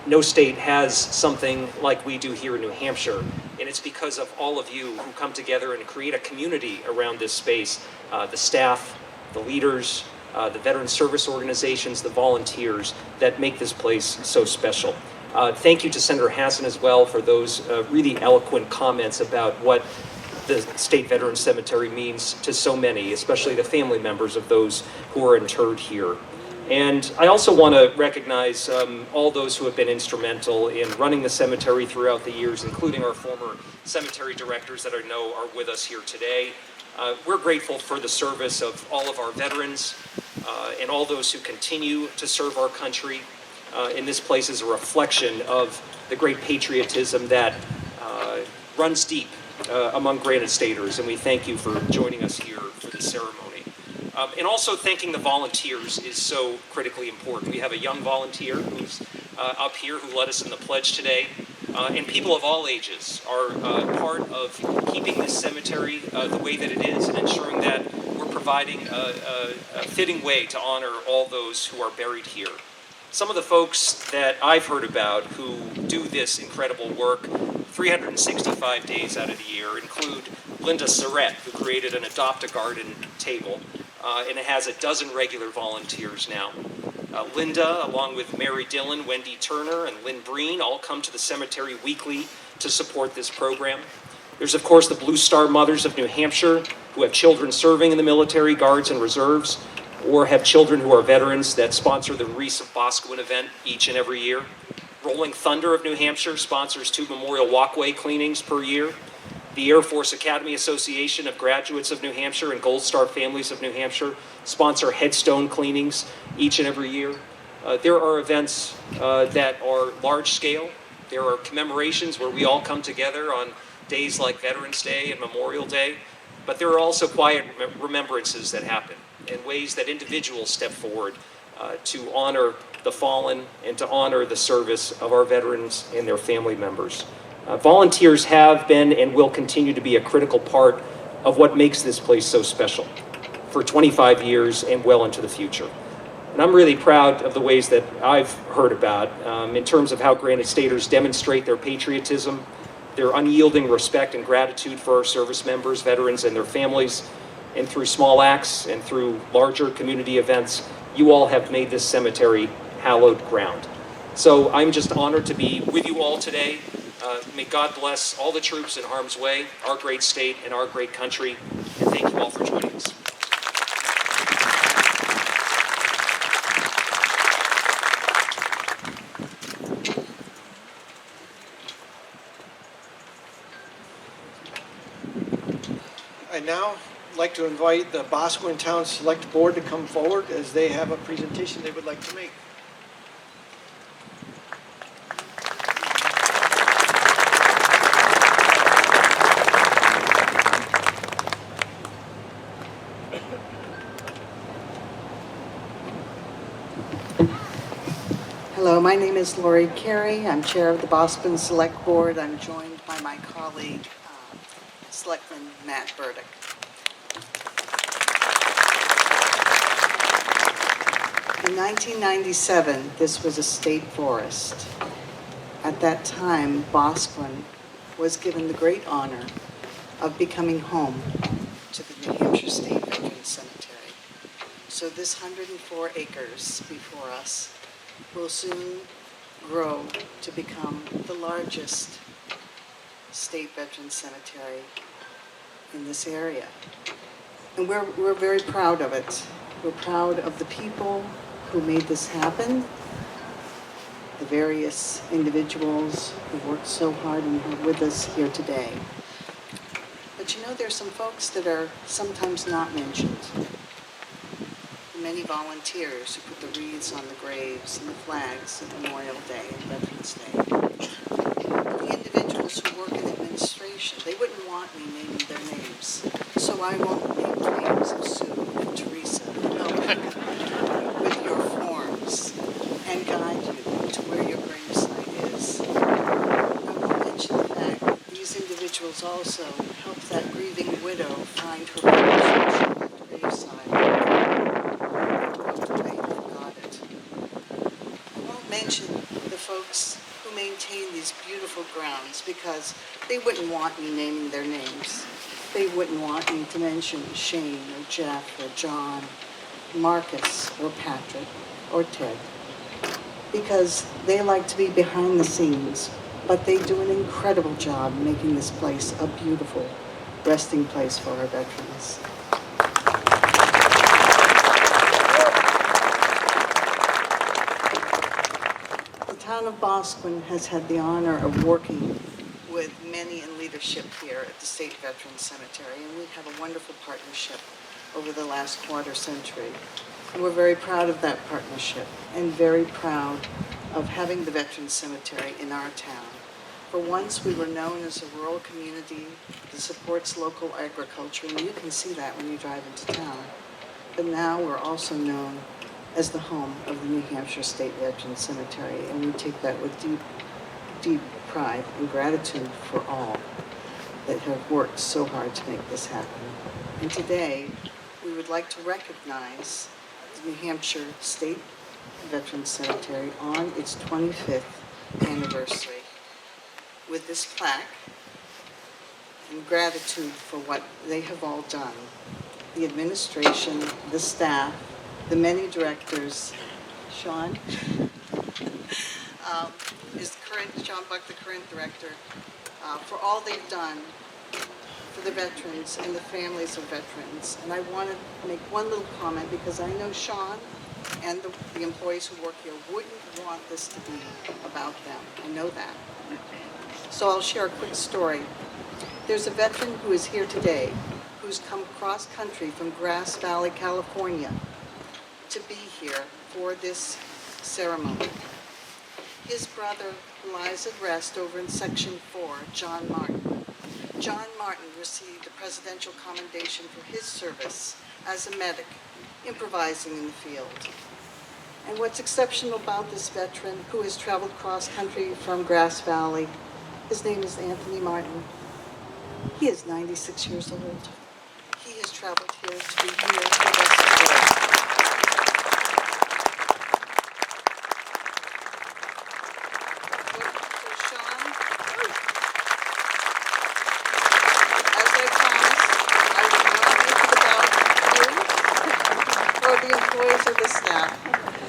no state has something like we do here in New Hampshire, and it's because of all of you who come together and create a community around this space, the staff, the leaders, the veteran service organizations, the volunteers that make this place so special. Thank you to Senator Hassan as well for those really eloquent comments about what the State Veterans Cemetery means to so many, especially the family members of those who are interred here. And I also want to recognize all those who have been instrumental in running the cemetery throughout the years, including our former cemetery directors that I know are with us here today. We're grateful for the service of all of our veterans and all those who continue to serve our country. And this place is a reflection of the great patriotism that runs deep among Granite Staters, and we thank you for joining us here for this ceremony. And also thanking the volunteers is so critically important. We have a young volunteer who's up here who led us in the pledge today. And people of all ages are part of keeping this cemetery the way that it is and ensuring that we're providing a fitting way to honor all those who are buried here. Some of the folks that I've heard about who do this incredible work 365 days out of the year include Linda Surrett, who created an Adopt a Garden table, and it has a dozen regular volunteers now. Linda, along with Mary Dillon, Wendy Turner, and Lynn Breen, all come to the cemetery weekly to support this program. There's, of course, the Blue Star Mothers of New Hampshire, who have children serving in the military, guards, and reserves, or have children who are veterans that sponsor the Reese of Boscawen event each and every year. Rolling Thunder of New Hampshire sponsors 2 memorial walkway cleanings per year. The Air Force Academy Association of Graduates of New Hampshire and Gold Star Families of New Hampshire sponsor headstone cleanings each and every year. There are events that are large scale. There are commemorations where we all come together on days like Veterans Day and Memorial Day, but there are also quiet remembrances that happen in ways that individuals step forward to honor the fallen and to honor the service of our veterans and their family members. Volunteers have been and will continue to be a critical part of what makes this place so special for 25 years and well into the future. And I'm really proud of the ways that I've heard about in terms of how Granite Staters demonstrate their patriotism, their unyielding respect and gratitude for our service members, veterans, and their families. And through small acts and through larger community events, you all have made this cemetery hallowed ground. So I'm just honored to be with you all today. May God bless all the troops in harm's way, our great state and our great country, and thank you all for joining us. I'd now like to invite the Boscawen Town Select Board to come forward as they have a presentation they would like to make. Hello, my name is Lori Carey. I'm chair of the Boscawen Select Board. I'm joined by my colleague, Selectman Matt Burdick. In 1997, this was a state forest. At that time, Boscawen was given the great honor of becoming home to the New Hampshire State Veterans Cemetery. So this 104 acres before us will soon grow to become the largest state veterans cemetery in this area. And we're very proud of it. We're proud of the people who made this happen, the various individuals who worked so hard and who are with us here today. But you know, there's some folks that are sometimes not mentioned. Many volunteers who put the wreaths on the graves and the flags at Memorial Day and Veterans Day. The individuals who work in administration, they wouldn't want me naming their names, so I won't name the names of Sue and Teresa and Melvin with your forms and guide you to where your gravesite is. I will mention the fact that these individuals also help that grieving widow find her gravesite. Mention the folks who maintain these beautiful grounds because they wouldn't want me naming their names. They wouldn't want me to mention Shane or Jeff or John, Marcus or Patrick or Ted because they like to be behind the scenes, but they do an incredible job making this place a beautiful resting place for our veterans. The town of Boscawen has had the honor of working with many in leadership here at the State Veterans Cemetery, and we have a wonderful partnership over the last quarter century. And we're very proud of that partnership and very proud of having the Veterans Cemetery in our town. For once, we were known as a rural community that supports local agriculture, and you can see that when you drive into town. But now we're also known as the home of the New Hampshire State Veterans Cemetery, and we take that with deep, deep pride and gratitude for all that have worked so hard to make this happen. And today, we would like to recognize the New Hampshire State Veterans Cemetery on its 25th anniversary with this plaque in gratitude for what they have all done. The administration, the staff, the many directors, Sean, Sean Buck, the current director, for all they've done for the veterans and the families of veterans. And I want to make one little comment because I know Sean and the employees who work here wouldn't want this to be about them. I know that. So I'll share a quick story. There's a veteran who is here today who's come cross country from Grass Valley, California to be here for this ceremony. His brother lies at rest over in Section 4, John Martin. John Martin received a Presidential Commendation for his service as a medic, improvising in the field. And what's exceptional about this veteran who has traveled cross-country from Grass Valley, his name is Anthony Martin. He is 96 years old. He has traveled here to be here with us today.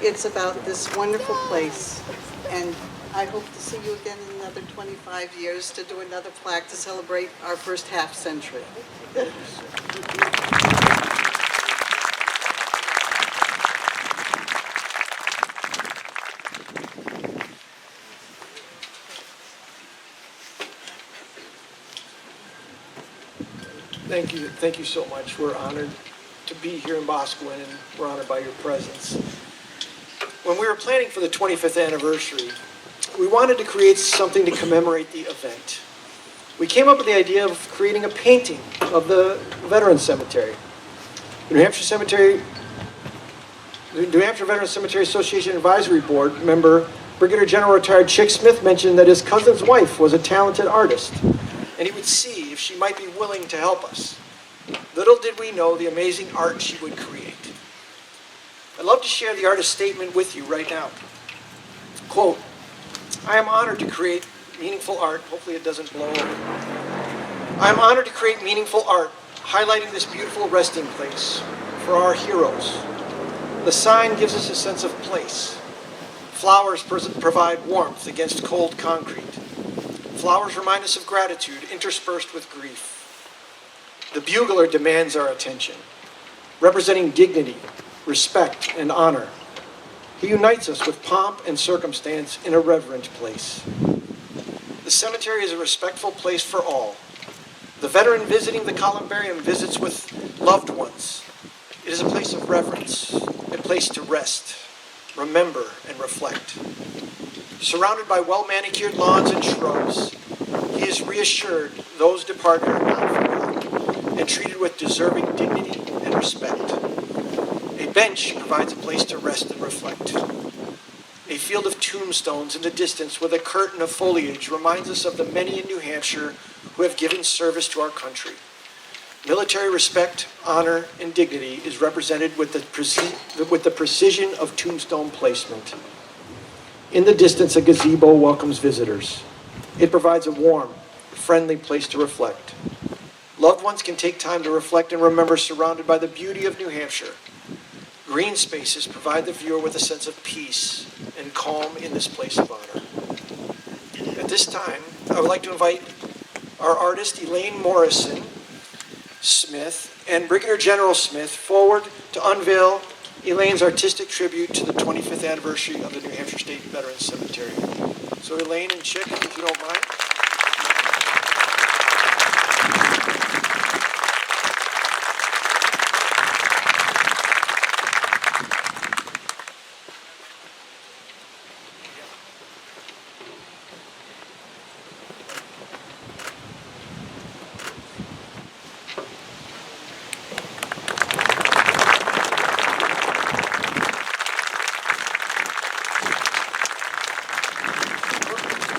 It's about this wonderful place, and I hope to see you again in another 25 years to do another plaque to celebrate our first half century. Thank you so much. We're honored to be here in Boscawen, and we're honored by your presence. When we were planning for the 25th anniversary, we wanted to create something to commemorate the event. We came up with the idea of creating a painting of the Veterans Cemetery. The New Hampshire Veterans Cemetery Association Advisory Board member, Brigadier General retired Chick Smith, mentioned that his cousin's wife was a talented artist, and he would see if she might be willing to help us. Little did we know the amazing art she would create. I'd love to share the artist's statement with you right now. Quote, "I am honored to create meaningful art." Hopefully it doesn't blow over. "I am honored to create meaningful art, highlighting this beautiful resting place for our heroes. The sign gives us a sense of place. Flowers provide warmth against cold concrete. Flowers remind us of gratitude interspersed with grief. The bugler demands our attention, representing dignity, respect, and honor. He unites us with pomp and circumstance in a reverent place. The cemetery is a respectful place for all. The veteran visiting the columbarium visits with loved ones. It is a place of reverence, a place to rest, remember, and reflect. Surrounded by well-manicured lawns and shrubs, he is reassured those departed are not forgotten and treated with deserving dignity and respect. A bench provides a place to rest and reflect. A field of tombstones in the distance with a curtain of foliage reminds us of the many in New Hampshire who have given service to our country. Military respect, honor, and dignity is represented with the precision of tombstone placement. In the distance, a gazebo welcomes visitors. It provides a warm, friendly place to reflect. Loved ones can take time to reflect and remember surrounded by the beauty of New Hampshire. Green spaces provide the viewer with a sense of peace and calm in this place of honor. At this time, I would like to invite our artist, Elaine Morrison, Smith and Brigadier General Smith forward to unveil Elaine's artistic tribute to the 25th anniversary of the New Hampshire State Veterans Cemetery. So Elaine and Chick, if you don't mind.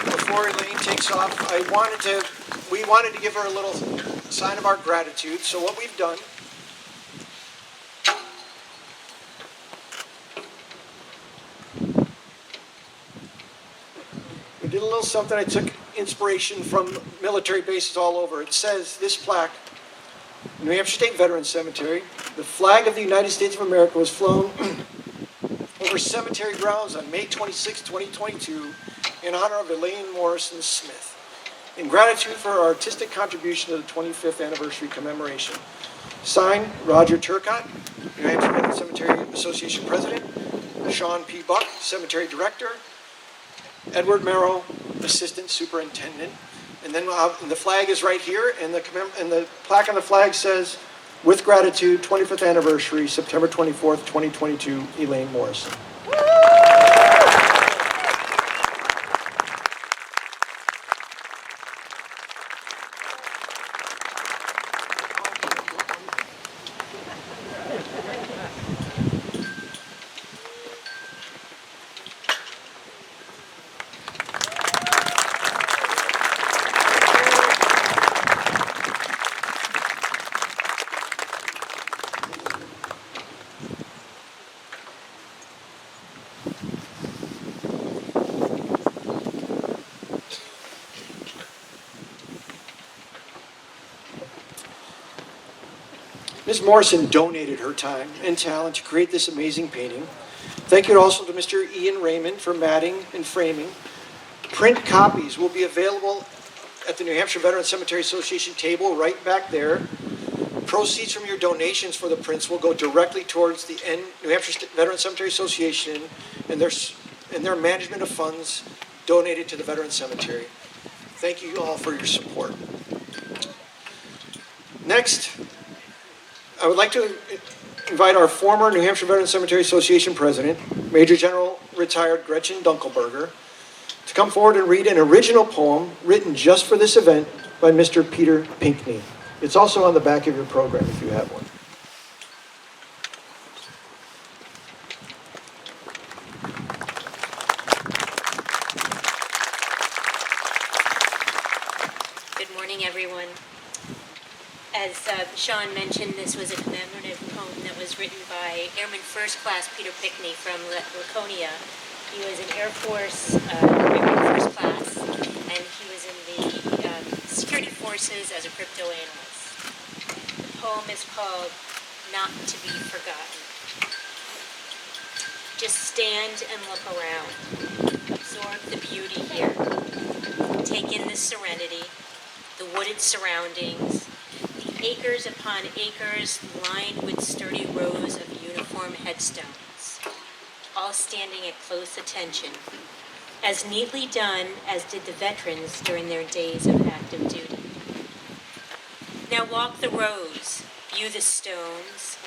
Before Elaine takes off, we wanted to give her a little sign of our gratitude. So what we've done, we did a little something. I took inspiration from military bases all over. It says, this plaque, New Hampshire State Veterans Cemetery, the flag of the United States of America was flown over cemetery grounds on May 26, 2022, in honor of Elaine Morrison Smith, in gratitude for her artistic contribution to the 25th anniversary commemoration. Signed, Roger Turcott, New Hampshire Veterans Cemetery Association President, Sean P. Buck, Cemetery Director, Edward Merrow, Assistant Superintendent. And then and the flag is right here, and the plaque on the flag says, with gratitude, 25th anniversary, September 24th, 2022, Elaine Morrison. Ms. Morrison donated her time and talent to create this amazing painting. Thank you also to Mr. Ian Raymond for matting and framing. Print copies will be available at the New Hampshire Veterans Cemetery Association table right back there. Proceeds from your donations for the prints will go directly towards the New Hampshire Veterans Cemetery Association and their management of funds donated to the Veterans Cemetery. Thank you all for your support. Next, I would like to invite our former New Hampshire Veterans Cemetery Association President, Major General retired Gretchen Dunkelberger, to come forward and read an original poem written just for this event by Mr. Peter Pinkney. It's also on the back of your program if you have one. Good morning, everyone. As Sean mentioned, this was a commemorative poem that was written by Airman First Class Peter Pickney from Laconia. He was in Air Force Airman First Class, and he was in the security forces as a crypto analyst. The poem is called Not to Be Forgotten. Just stand and look around. Absorb the beauty here. Take in the serenity, the wooded surroundings, acres upon acres lined with sturdy rows of uniform headstones, all standing at close attention, as neatly done as did the veterans during their days of active duty. Now walk the rows, view the stones.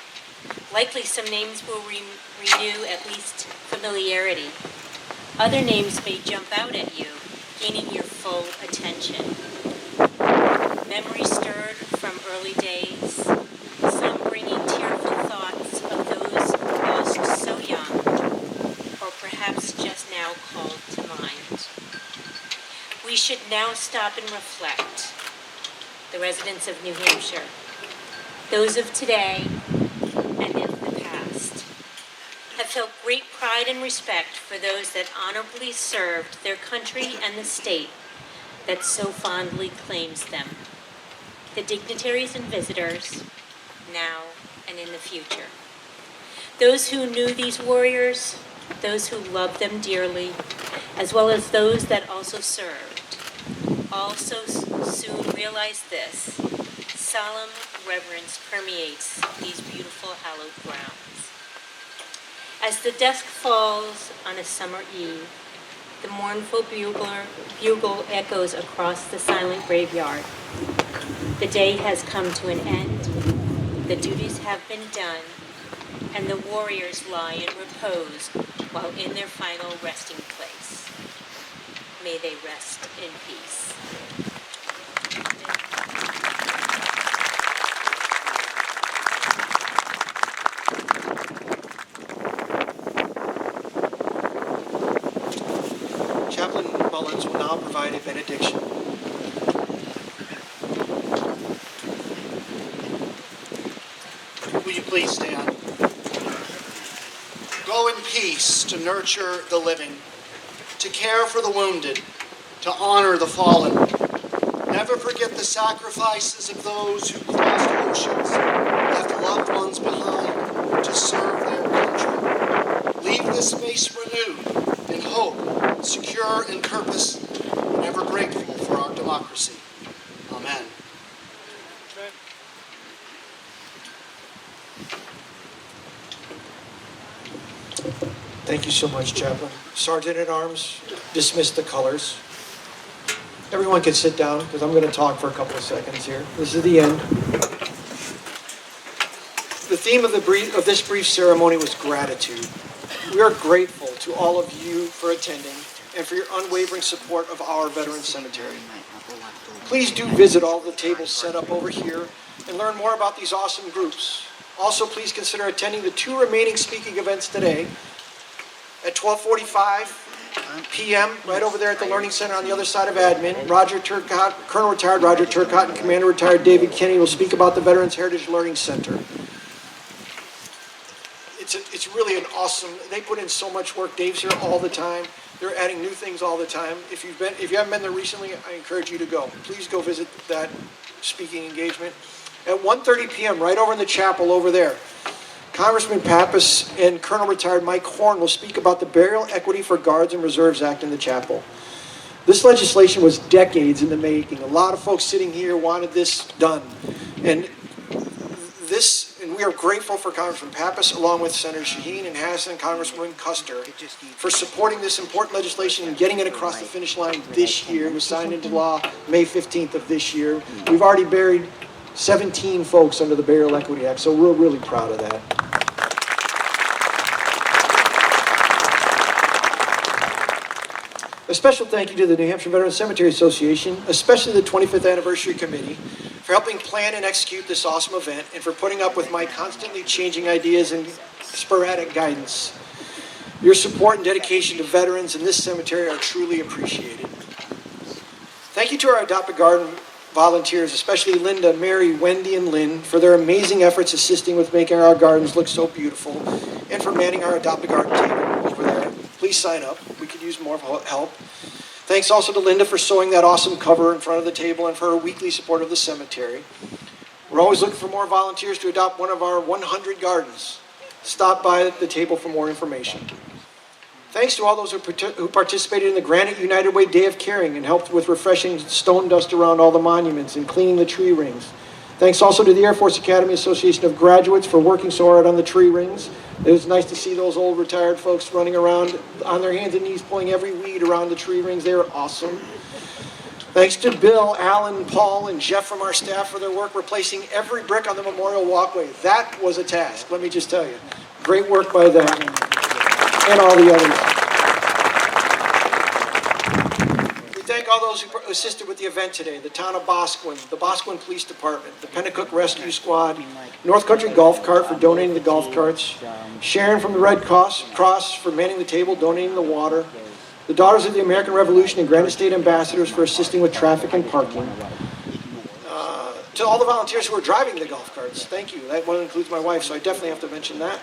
Likely some names will renew at least familiarity. Other names may jump out at you, gaining your full attention. Memory stirred from early days, some bringing tearful thoughts of those lost so young, or perhaps just now called to mind. We should now stop and reflect, the residents of New Hampshire, those of today and of the past, have felt great pride and respect for those that honorably served their country and the state that so fondly claims them. The dignitaries and visitors, now and in the future. Those who knew these warriors, those who loved them dearly, as well as those that also served, also soon realized this. solemn reverence permeates these beautiful hallowed grounds. As the dusk falls on a summer eve, the mournful bugle echoes across the silent graveyard. The day has come to an end, the duties have been done, and the warriors lie in repose while in their final resting place. May they rest in peace. Chaplain Mullins will now provide a benediction. Will you please stand? Go in peace to nurture the living, to care for the wounded, to honor the fallen. Never forget the sacrifices of those who crossed oceans, left loved ones behind to serve their country. Leave this space renewed in hope, secure in purpose, and ever grateful for our democracy. Amen. Thank you so much, Chaplain. Sergeant at Arms, dismiss the colors. Everyone can sit down because I'm going to talk for a couple of seconds here. This is the end. The theme of this brief ceremony was gratitude. We are grateful to all of you for attending and for your unwavering support of our Veteran Cemetery. Please do visit all the tables set up over here and learn more about these awesome groups. Also, please consider attending the 2 remaining speaking events today at 12:45 p.m. right over there at the Learning Center on the other side of admin. Roger Turcott, Colonel Retired Roger Turcott and Commander Retired David Kenny will speak about the Veterans Heritage Learning Center. It's really an awesome, they put in so much work. Dave's here all the time. They're adding new things all the time. If you haven't been there recently, I encourage you to go. Please go visit that speaking engagement. At 1:30 p.m. right over in the chapel over there, Congressman Pappas and Colonel Retired Mike Horn will speak about the Burial Equity for Guards and Reserves Act in the chapel. This legislation was decades in the making. A lot of folks sitting here wanted this done. And we are grateful for Congressman Pappas, along with Senator Shaheen and Hassan and Congresswoman Custer, for supporting this important legislation and getting it across the finish line this year. It was signed into law May 15th of this year. We've already buried 17 folks under the Burial Equity Act, so we're really proud of that. A special thank you to the New Hampshire Veteran Cemetery Association, especially the 25th Anniversary Committee, for helping plan and execute this awesome event and for putting up with my constantly changing ideas and sporadic guidance. Your support and dedication to veterans in this cemetery are truly appreciated. Thank you to our Adopt a Garden volunteers, especially Linda, Mary, Wendy, and Lynn, for their amazing efforts assisting with making our gardens look so beautiful, and for manning our Adopt a Garden table over there. Please sign up. We could use more help. Thanks also to Linda for sewing that awesome cover in front of the table and for her weekly support of the cemetery. We're always looking for more volunteers to adopt one of our 100 gardens. Stop by the table for more information. Thanks to all those who participated in the Granite United Way Day of Caring and helped with refreshing stone dust around all the monuments and cleaning the tree rings. Thanks also to the Air Force Academy Association of Graduates for working so hard on the tree rings. It was nice to see those old retired folks running around on their hands and knees pulling every weed around the tree rings. They were awesome. Thanks to Bill, Alan, Paul, and Jeff from our staff for their work replacing every brick on the memorial walkway. That was a task, let me just tell you. Great work by them and all the others. We thank all those who assisted with the event today. The town of Boscawen, the Boscawen Police Department, the Pennacook Rescue Squad, North Country Golf Cart for donating the golf carts, Sharon from the Red Cross for manning the table, donating the water, the Daughters of the American Revolution and Granite State Ambassadors for assisting with traffic and parking. To all the volunteers who are driving the golf carts, thank you. That one includes my wife, so I definitely have to mention that.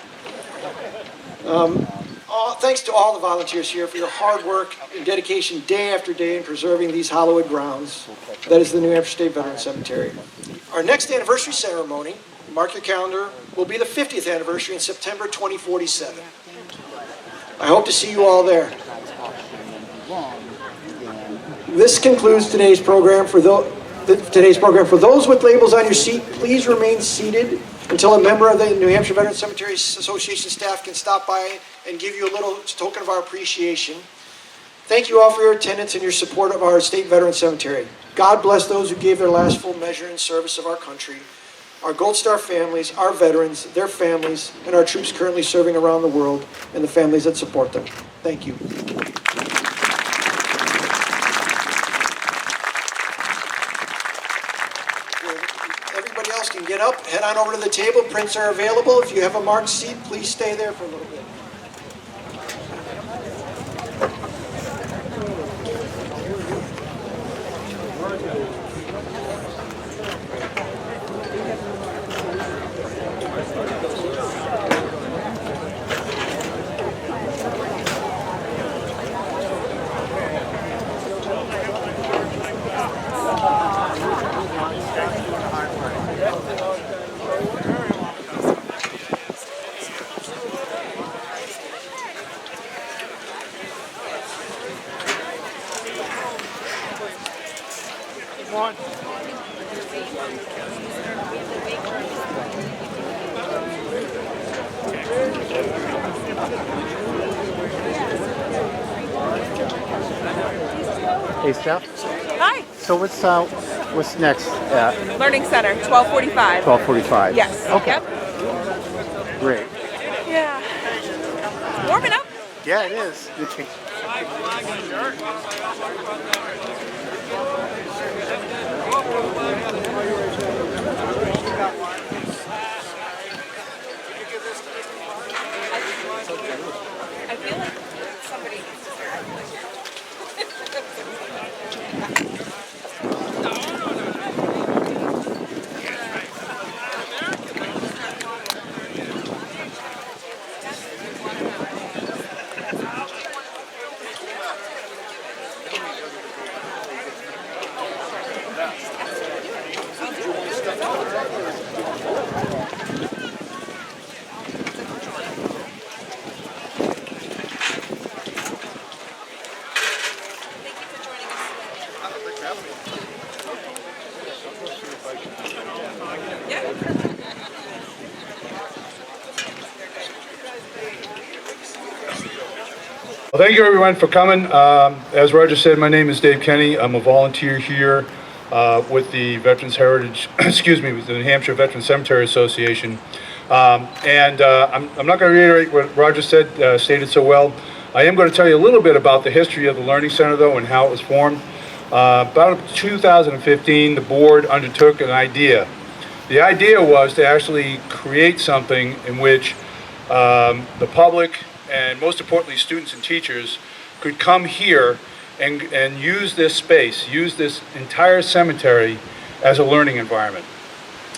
Thanks to all the volunteers here for your hard work and dedication day after day in preserving these hallowed grounds. That is the New Hampshire State Veteran Cemetery. Our next anniversary ceremony, mark your calendar, will be the 50th anniversary in September 2047. I hope to see you all there. This concludes today's program. For today's program. For those with labels on your seat, please remain seated until a member of the New Hampshire Veterans Cemetery Association staff can stop by and give you a little token of our appreciation. Thank you all for your attendance and your support of our State Veterans Cemetery. God bless those who gave their last full measure in service of our country, our Gold Star families, our veterans, their families, and our troops currently serving around the world, and the families that support them. Thank you. Everybody else can get up, head on over to the table. Prints are available. If you have a marked seat, please stay there for a little bit. Hey, Steph. Hi. So what's next at Learning Center, 12:45. 12:45? Yes. Okay. Yep. Great. Yeah. Warming up. Yeah, it is. I feel like somebody needs to start. Well, thank you everyone for coming. As Roger said, my name is Dave Kenny. I'm a volunteer here with the Veterans Heritage, with the New Hampshire Veterans Cemetery Association. I'm not going to reiterate what Roger said, stated so well. I am going to tell you a little bit about the history of the Learning Center, though, and how it was formed. About 2015, the board undertook an idea. The idea was to actually create something in which the public, and most importantly students and teachers, could come here and use this space, use this entire cemetery as a learning environment.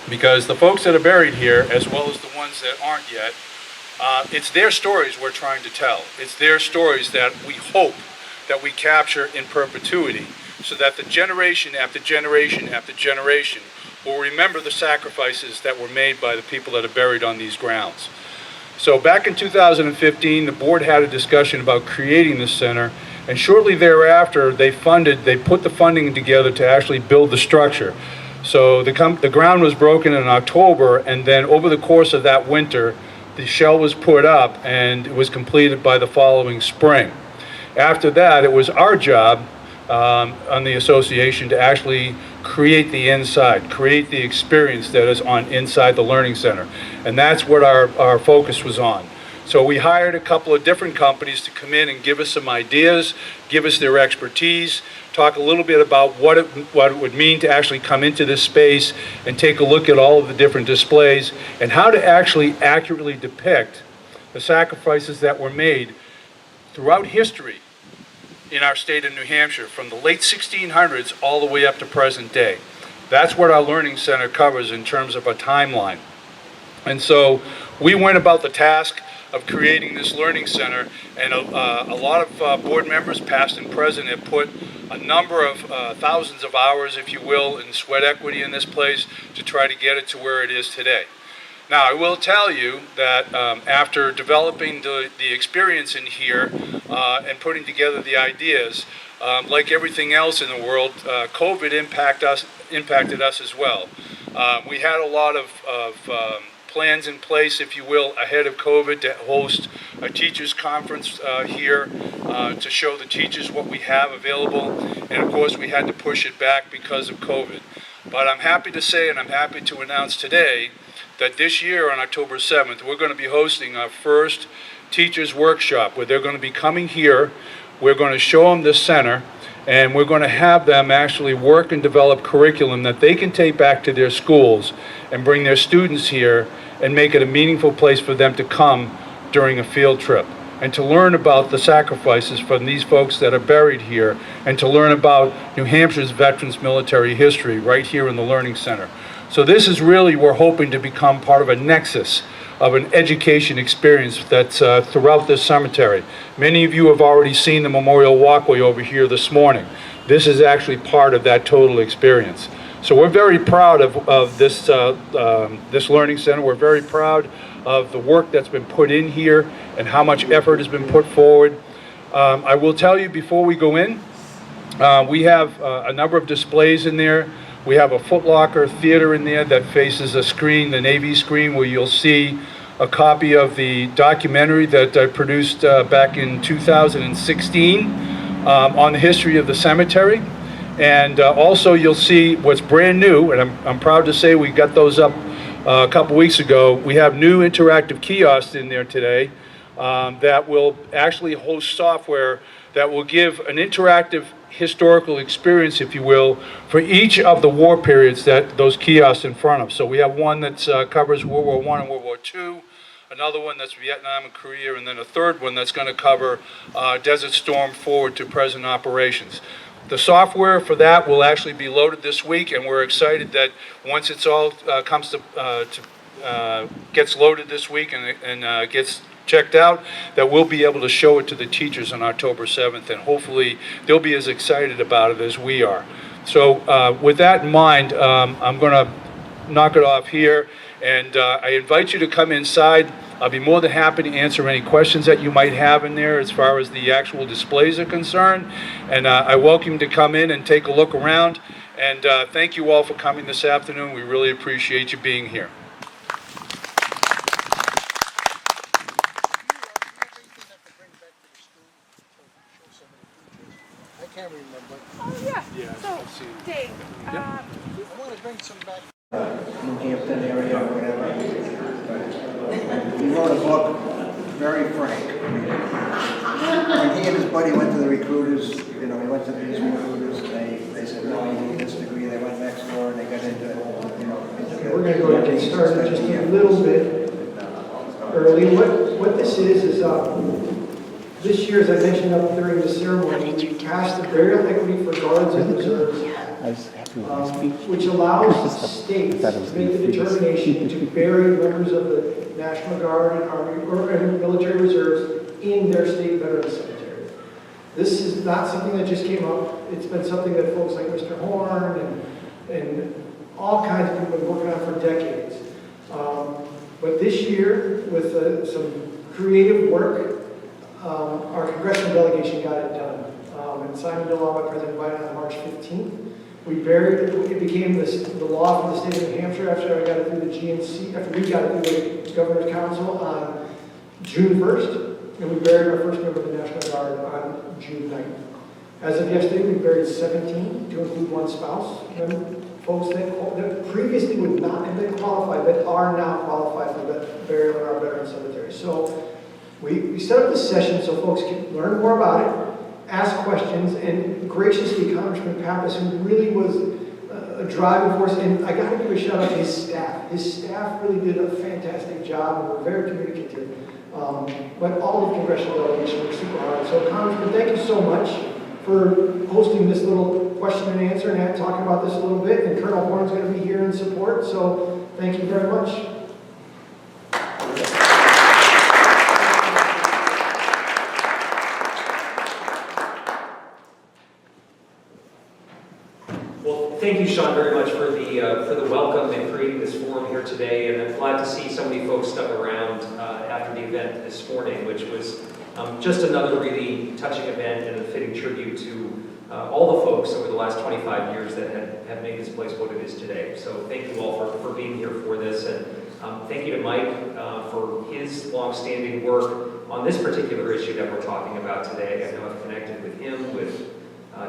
Because the folks that are buried here, as well as the ones that aren't yet, it's their stories we're trying to tell. It's their stories that we hope that we capture in perpetuity, so that the generation after generation after generation will remember the sacrifices that were made by the people that are buried on these grounds. So back in 2015, the board had a discussion about creating this center, and shortly thereafter, they put the funding together to actually build the structure. So the ground was broken in October, and then over the course of that winter, the shell was put up, and it was completed by the following spring. After that, it was our job on the association to actually create the inside, create the experience that is on inside the Learning Center. And that's what our focus was on. So we hired a couple of different companies to come in and give us some ideas, give us their expertise, talk a little bit about what it would mean to actually come into this space and take a look at all of the different displays and how to actually accurately depict the sacrifices that were made throughout history in our state of New Hampshire, from the late 1600s all the way up to present day. That's what our Learning Center covers in terms of a timeline. And so we went about the task of creating this Learning Center, and a lot of board members, past and present, have put a number of thousands of hours, if you will, in sweat equity in this place to try to get it to where it is today. Now, I will tell you that after developing the experience in here and putting together the ideas, like everything else in the world, COVID impacted us as well. We had a lot of plans in place, if you will, ahead of COVID to host a teachers conference here to show the teachers what we have available. And of course, we had to push it back because of COVID. But I'm happy to say, and I'm happy to announce today, that this year on October 7th, we're going to be hosting our first teachers workshop where they're going to be coming here. We're going to show them the center, and we're going to have them actually work and develop curriculum that they can take back to their schools and bring their students here and make it a meaningful place for them to come during a field trip and to learn about the sacrifices from these folks that are buried here and to learn about New Hampshire's veterans military history right here in the Learning Center. So this is really, we're hoping to become part of a nexus of an education experience that's throughout this cemetery. Many of you have already seen the memorial walkway over here this morning. This is actually part of that total experience. So we're very proud of this Learning Center. We're very proud of the work that's been put in here and how much effort has been put forward. I will tell you before we go in, we have a number of displays in there. We have a Foot Locker theater in there that faces a screen, the Navy screen, where you'll see a copy of the documentary that I produced back in 2016 on the history of the cemetery. And also you'll see what's brand new, and I'm proud to say we got those up a couple weeks ago. We have new interactive kiosks in there today that will actually host software that will give an interactive historical experience, if you will, for each of the war periods that those kiosks in front of. So we have one that covers World War I and World War II, another one that's Vietnam and Korea, and then a third one that's going to cover Desert Storm forward to present operations. The software for that will actually be loaded this week, and we're excited that once it's all gets loaded this week and gets checked out, that we'll be able to show it to the teachers on October 7th, and hopefully they'll be as excited about it as we are. So with that in mind, I'm going to knock it off here, and I invite you to come inside. I'll be more than happy to answer any questions that you might have in there as far as the actual displays are concerned, and I welcome you to come in and take a look around, and thank you all for coming this afternoon. We really appreciate you being here. I can't remember. Oh, yeah. Yeah, So, I've seen it. Dave, I want to bring some back. New Hampton area or whatever. He wrote a book, very frank. When he and his buddy went to the recruiters, he went to these recruiters, and they said, no, you need this degree. They went next door and they got into, We're going to go ahead and get started just a little bit early. What this is this year, as I mentioned up during the ceremony, we passed the burial equity for guards and reserves, which allows states to make the determination to bury members of the National Guard and Army and military reserves in their state veteran cemetery. This is not something that just came up. It's been something that folks like Mr. Horn and all kinds of people have been working on for decades. But this year, with some creative work, our congressional delegation got it done. And signed into law by President Biden on March 15th. It became the law for the state of New Hampshire after I got it through the GNC, after we got it through the Governor's Council on June 1st. And we buried our first member of the National Guard on June 9th. As of yesterday, we buried 17, to include one spouse. And folks that previously would not have been qualified, but are now qualified for the burial in our veteran cemetery. So we set up this session so folks can learn more about it, ask questions, and graciously Congressman Pappas, who really was a driving force, and I got to give a shout out to his staff. His staff really did a fantastic job and were very communicative. But all of the congressional delegation worked super hard. So Congressman, thank you so much for hosting this little question and answer and talking about this a little bit. And Colonel Horn's going to be here in support. So thank you very much. Well, thank you, Sean, very much for the welcome and creating this forum here today. And I'm glad to see so many folks stuck around after the event this morning, which was just another really touching event and a fitting tribute to all the folks over the last 25 years that have made this place what it is today. So thank you all for being here for this, and thank you to Mike for his longstanding work on this particular issue that we're talking about today. I know I've connected with him, with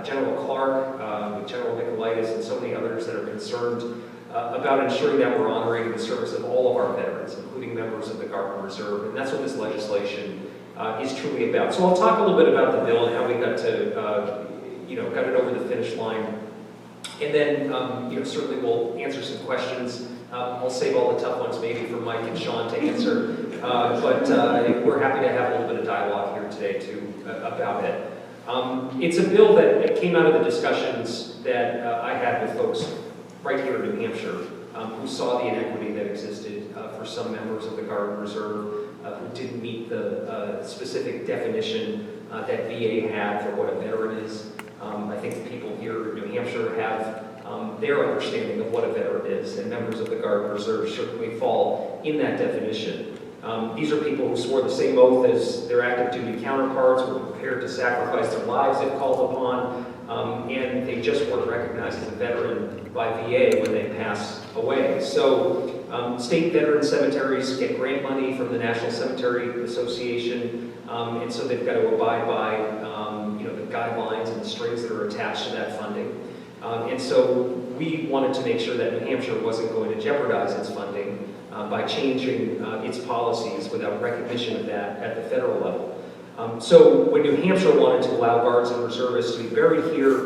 General Clark, with General Nicolaitis, and so many others that are concerned about ensuring that we're honoring the service of all of our veterans, including members of the Guard and Reserve, and that's what this legislation is truly about. So I'll talk a little bit about the bill and how we got to, got it over the finish line, and then, certainly we'll answer some questions. I'll save all the tough ones maybe for Mike and Sean to answer, but we're happy to have a little bit of dialogue here today too about it. It's a bill that came out of the discussions that I had with folks right here in New Hampshire, who saw the inequity that existed for some members of the Guard and Reserve who didn't meet the specific definition that VA had for what a veteran is. I think the people here in New Hampshire have their understanding of what a veteran is, and members of the Guard and Reserve certainly fall in that definition. These are people who swore the same oath as their active duty counterparts, were prepared to sacrifice their lives if called upon, and they just weren't recognized as a veteran by VA when they pass away. So state veteran cemeteries get grant money from the National Cemetery Association, and so they've got to abide by the guidelines and the strings that are attached to that funding. And so we wanted to make sure that New Hampshire wasn't going to jeopardize its funding by changing its policies without recognition of that at the federal level. So when New Hampshire wanted to allow Guards and Reservists to be buried here,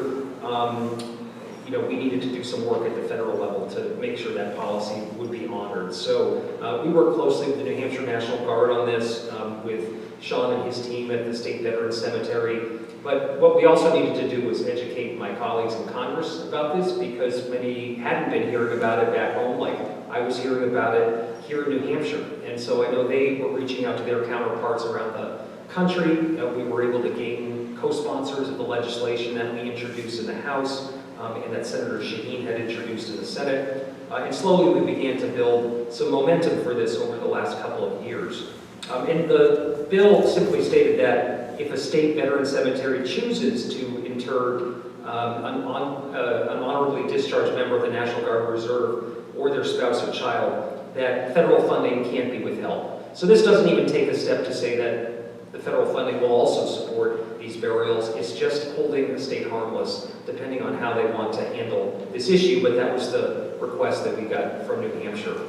we needed to do some work at the federal level to make sure that policy would be honored. So we worked closely with the New Hampshire National Guard on this, with Sean and his team at the State Veterans Cemetery. But what we also needed to do was educate my colleagues in Congress about this, because many hadn't been hearing about it back home, like I was hearing about it here in New Hampshire. And so I know they were reaching out to their counterparts around the country. We were able to gain co-sponsors of the legislation that we introduced in the House, and that Senator Shaheen had introduced in the Senate. And slowly we began to build some momentum for this over the last couple of years. And the bill simply stated that if a state veteran cemetery chooses to inter an honorably discharged member of the National Guard and Reserve or their spouse or child, that federal funding can't be withheld. So this doesn't even take a step to say that the federal funding will also support these burials. It's just holding the state harmless, depending on how they want to handle this issue, but that was the request that we got from New Hampshire.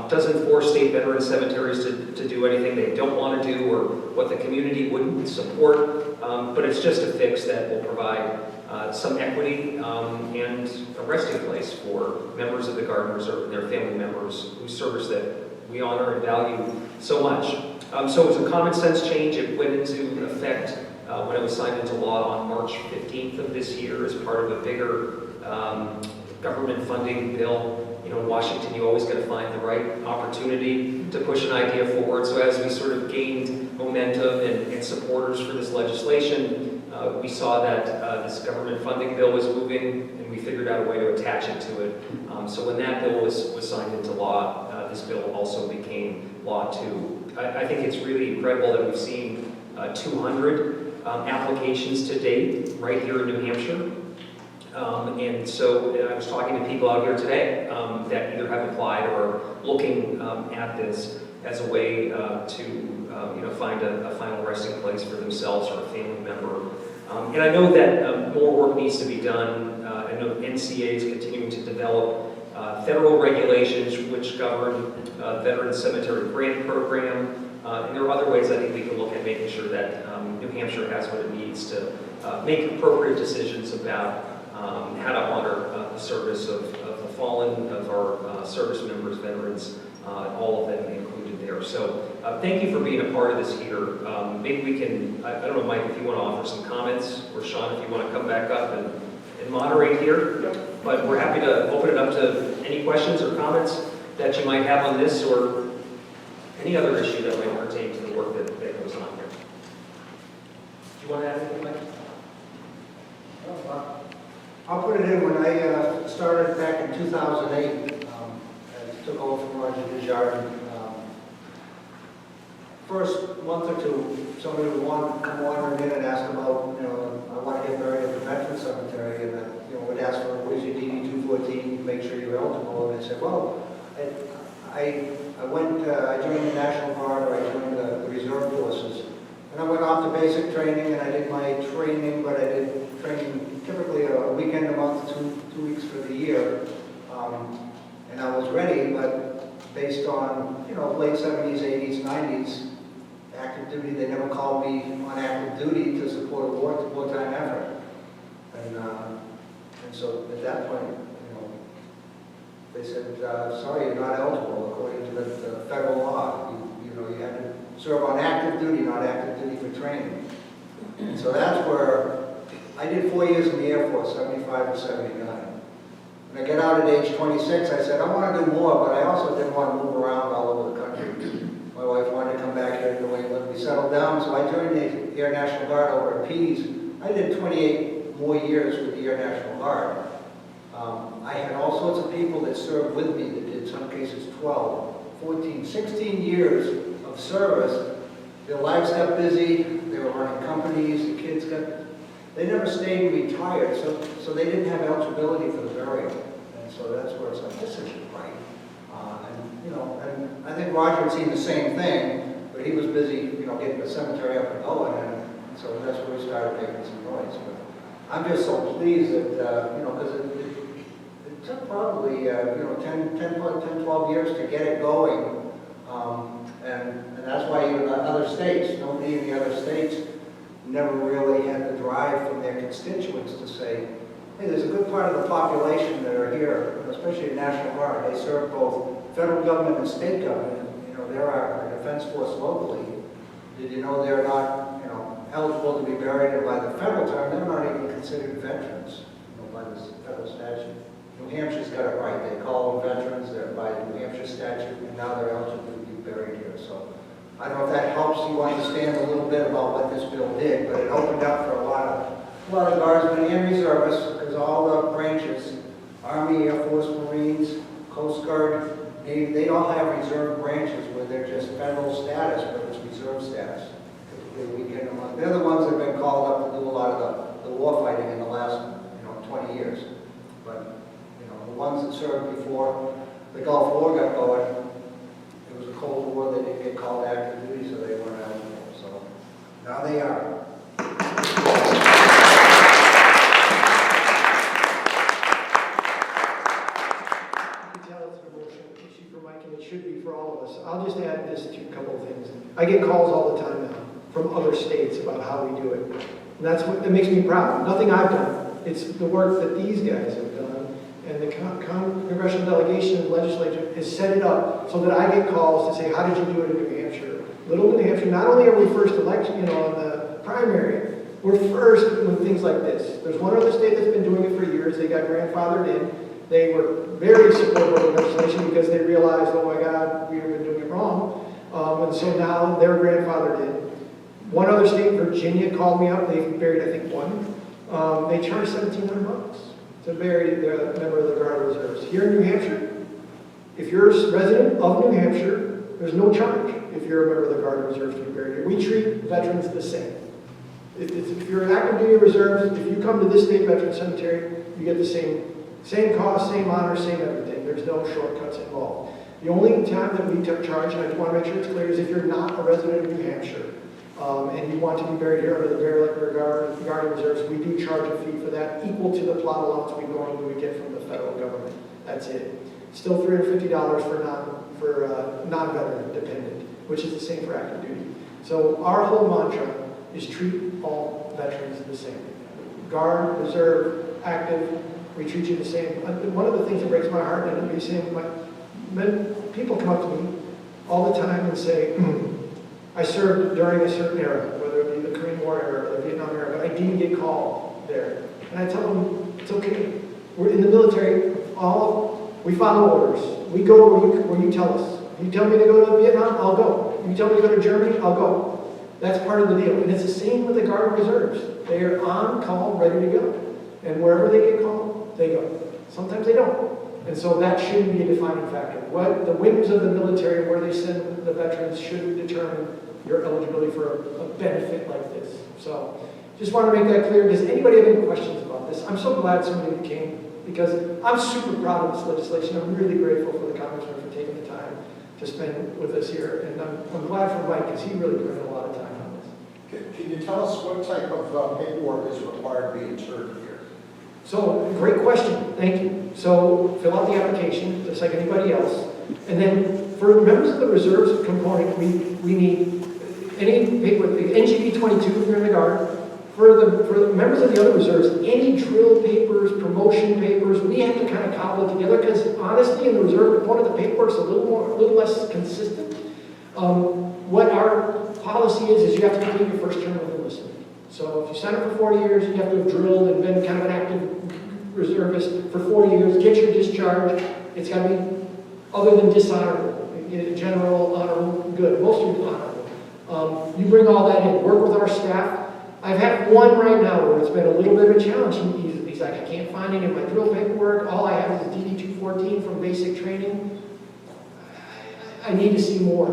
Doesn't force state veteran cemeteries to do anything they don't want to do or what the community wouldn't support, but it's just a fix that will provide some equity and a resting place for members of the Guard and Reserve and their family members whose service that we honor and value so much. So it was a common sense change. It went into effect when it was signed into law on March 15th of this year as part of a bigger government funding bill. In Washington, you always got to find the right opportunity to push an idea forward. So as we sort of gained momentum and supporters for this legislation, we saw that this government funding bill was moving, and we figured out a way to attach it to it. So when that bill was signed into law, this bill also became law too. I think it's really incredible that we've seen 200 applications to date right here in New Hampshire. And so I was talking to people out here today that either have applied or are looking at this as a way to find a final resting place for themselves or a family member. And I know that more work needs to be done. I know NCA is continuing to develop federal regulations which govern Veteran Cemetery Grant Program. And there are other ways I think we can look at making sure that New Hampshire has what it needs to make appropriate decisions about how to honor the service of the fallen, of our service members, veterans, all of them included there. So thank you for being a part of this here. Maybe we can, I don't know, Mike, if you want to offer some comments, or Sean, if you want to come back up and moderate here. But we're happy to open it up to any questions or comments that you might have on this or any other issue that might pertain to the work that goes on here. Do you want to add anything, Mike? I'll put it in. When I started back in 2008, I took over from Roger Desjardins. first month or two, somebody would come wandering in and ask about, I want to get buried at the Veterans Cemetery, and would ask for, what is your DD 214, make sure you're eligible, and I'd say, well, I joined the National Guard, or I joined the Reserve Forces, and I went off to basic training, and I did my training, but I did training typically a weekend a month, 2 weeks for the year, and I was ready, but based on, late 70s, 80s, 90s, active duty, they never called me on active duty to support a wartime effort. And so at that point, they said, sorry, you're not eligible according to the federal law. You had to serve on active duty, not active duty for training. And so that's where I did 4 years in the Air Force, 75 to 79. When I got out at age 26, I said, I want to do more, but I also didn't want to move around all over the country. My wife wanted to come back here to New England. We settled down, so I joined the Air National Guard over at Pease. I did 28 more years with the Air National Guard. I had all sorts of people that served with me that did, in some cases, 12, 14, 16 years of service. Their lives got busy, they were running companies, the kids they never stayed retired, so they didn't have eligibility for the burial. And so that's where it's like, this isn't right. And I think Roger had seen the same thing, but he was busy, getting the cemetery up and going, and so that's where we started making some noise. But I'm just so pleased that, because it took probably, 10, 12 years to get it going, and that's why even other states, nobody in the other states never really had the drive from their constituents to say, hey, there's a good part of the population that are here, especially in National Guard. They serve both federal government and state government. They're our defense force locally. Did you know they're not, eligible to be buried, and by the federal term, they're not even considered veterans, by the federal statute. New Hampshire's got it right. They call them veterans. They're by New Hampshire statute, and now they're eligible to be buried here. So I don't know if that helps you understand a little bit about what this bill did, but it opened up for a lot of guardsmen and reservists, because all the branches, Army, Air Force, Marines, Coast Guard, Navy, they all have reserve branches where they're just federal status, but it's reserve status. Typically a weekend a month. They're the ones that have been called up to do a lot of the war fighting in the last 20 years. But the ones that served before the Gulf War got going, it was a Cold War, they didn't get called active duty, so they weren't eligible. So now they are. It should be for all of us. I'll just add this to a couple of things. I get calls all the time now from other states about how we do it. And that makes me proud. Nothing I've done. It's the work that these guys have done. And the congressional delegation and legislature has set it up so that I get calls to say, how did you do it in New Hampshire? Little New Hampshire, not only are we first election, on the primary, we're first with things like this. There's one other state that's been doing it for years. They got grandfathered in. They were very supportive of the legislation because they realized, oh my God, we've been doing it wrong. And so now they're grandfathered in. One other state, Virginia, called me up. They've buried, I think, one. They charge $1,700 to bury their member of the Guard Reserves. Here in New Hampshire, if you're a resident of New Hampshire, there's no charge if you're a member of the Guard Reserves to be buried here. We treat veterans the same. If you're an active duty reservist, if you come to this state veteran cemetery, you get the same cost, same honor, same everything. There's no shortcuts involved. The only time that we charge, and I just want to make sure it's clear, is if you're not a resident of New Hampshire and you want to be buried here under the Guardian Reserves, we do charge a fee for that, equal to the plot allowance we get from the federal government. That's it. Still $350 for non-veteran dependent, which is the same for active duty. So our whole mantra is treat all veterans the same. Guard, reserve, active, we treat you the same. One of the things that breaks my heart, and it'll be saying, people come up to me all the time and say, I served during a certain era, whether it be the Korean War era or the Vietnam era, but I didn't get called there. And I tell them, it's okay. We're in the military, we follow orders. We go where you tell us. If you tell me to go to Vietnam, I'll go. If you tell me to go to Germany, I'll go. That's part of the deal. And it's the same with the Guard Reserves. They are on call, ready to go. And wherever they get called, they go. Sometimes they don't. And so that shouldn't be a defining factor. What the whims of the military, where they send the veterans, should determine your eligibility for a benefit like this. So just want to make that clear. Does anybody have any questions about this? I'm so glad somebody came because I'm super proud of this legislation. I'm really grateful for the congressman for taking the time to spend with us here. And I'm glad for Mike because he really put in a lot of time on this. Can you tell us what type of paperwork is required to be insured here? So, great question. Thank you. So, fill out the application, just like anybody else. And then, for members of the reserves component, we need any paper, the NGB 22 if you're in the Guard. For the members of the other reserves, any drill papers, promotion papers, we have to kind of cobble it together because honestly, in the reserve component, the paperwork's a little less consistent. What our policy is you have to complete your first term of enlistment. So if you sign up for 40 years, you have to have drilled and been kind of an active reservist for 40 years, get your discharge. It's got to be other than dishonorable, general, honorable, good, mostly honorable. You bring all that in, work with our staff. I've had one right now where it's been a little bit of a challenge. He's like, I can't find any of my drill paperwork. All I have is DD 214 from basic training. I need to see more,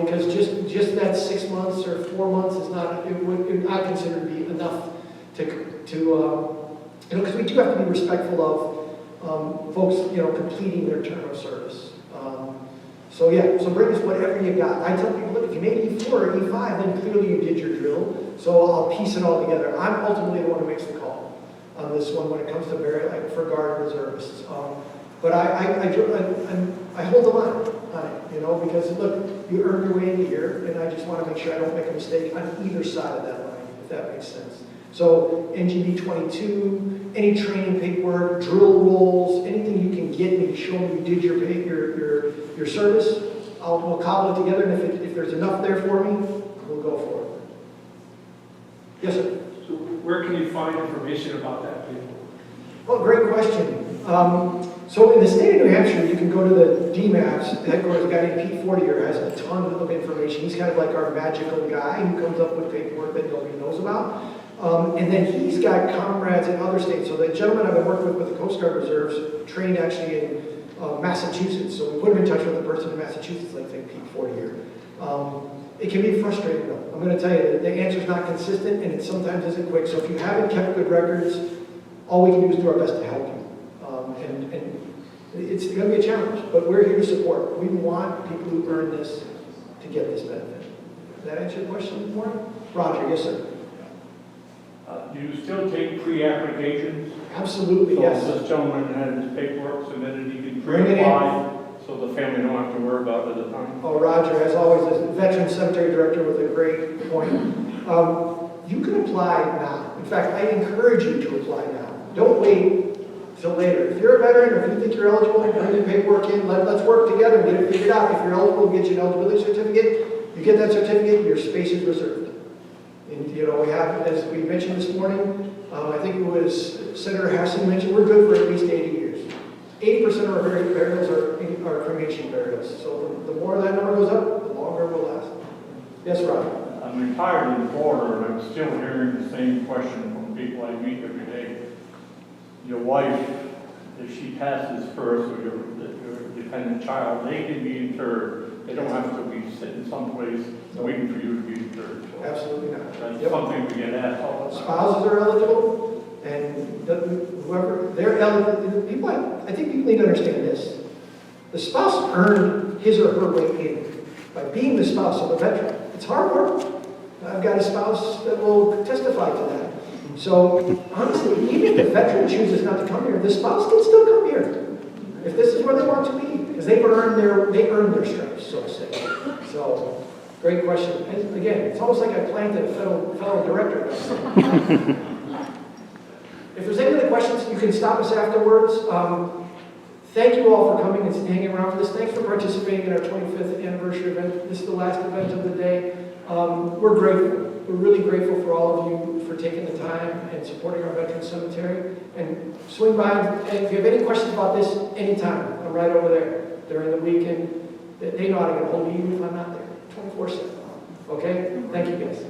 because just that 6 months or 4 months is not, I consider to be enough because we do have to be respectful of folks, completing their term of service. So bring us whatever you got. I tell people, look, if you made E4 or E5, then clearly you did your drill. So I'll piece it all together. I'm ultimately the one who makes the call on this one when it comes to like for Guard reservists. But I hold the line on it, because look, you earned your way into here, and I just want to make sure I don't make a mistake on either side of that line, if that makes sense. So NGB 22, any training paperwork, drill rolls, anything you can get me to show me you did your service, we'll cobble it together, and if there's enough there for me, we'll go for it. Yes, sir. So where can you find information about that paperwork? Well, great question. So in the state of New Hampshire, you can go to the DMAPS, headquarters, a guy named Pete Fortier has a ton of information. He's kind of like our magical guy who comes up with paperwork that nobody knows about. And then he's got comrades in other states. So the gentleman I've been working with the Coast Guard Reserves trained actually in Massachusetts. So we put him in touch with a person in Massachusetts, like Pete Fortier. It can be frustrating though. I'm going to tell you that the answer's not consistent and it sometimes isn't quick. So if you haven't kept good records, all we can do is do our best to help you. And it's going to be a challenge, but we're here to support. We want people who earn this to get this benefit. Does that answer your question, Warren? Roger, yes, sir. Do you still take pre-applications? Absolutely, so yes. This gentleman had his paperwork submitted, he can Bring it pre-apply, so the family don't have to worry about it at the time. Oh, Roger, as always, as Veteran Cemetery Director with a great point. You can apply now. In fact, I encourage you to apply now. Don't wait till later. If you're a veteran or if you think you're eligible, bring your paperwork in. Let's work together and get it figured out. If you're eligible, get you an eligibility certificate. You get that certificate, your space is reserved. And we have, as we mentioned this morning, I think it was Senator Hassan mentioned, we're good for at least 80 years. 80% of our burials are cremation burials. So the more that number goes up, the longer it will last. Yes, Rob? I'm retired in Florida, and I'm still hearing the same question from people I meet every day. Your wife, if she passes first, or your dependent child, they can be interred. They don't have to be sitting someplace waiting for you to be interred. So absolutely not. That's something we get asked all the time. Spouses are eligible, and whoever they're eligible. People, I think people need to understand this. The spouse earned his or her way in by being the spouse of a veteran. It's hard work. I've got a spouse that will testify to that. So honestly, even if the veteran chooses not to come here, the spouse can still come here if this is where they want to be, because they earned their stripes, so to say. So, great question. And again, it's almost like I planted a fellow director. If there's any other questions, you can stop us afterwards. Thank you all for coming and hanging around for this. Thanks for participating in our 25th anniversary event. This is the last event of the day. We're grateful. We're really grateful for all of you for taking the time and supporting our Veterans Cemetery. And swing by, and if you have any questions about this, anytime. I'm right over there during the weekend. They know how to get a hold of you if I'm not there. 24/7. Okay? Thank you, guys.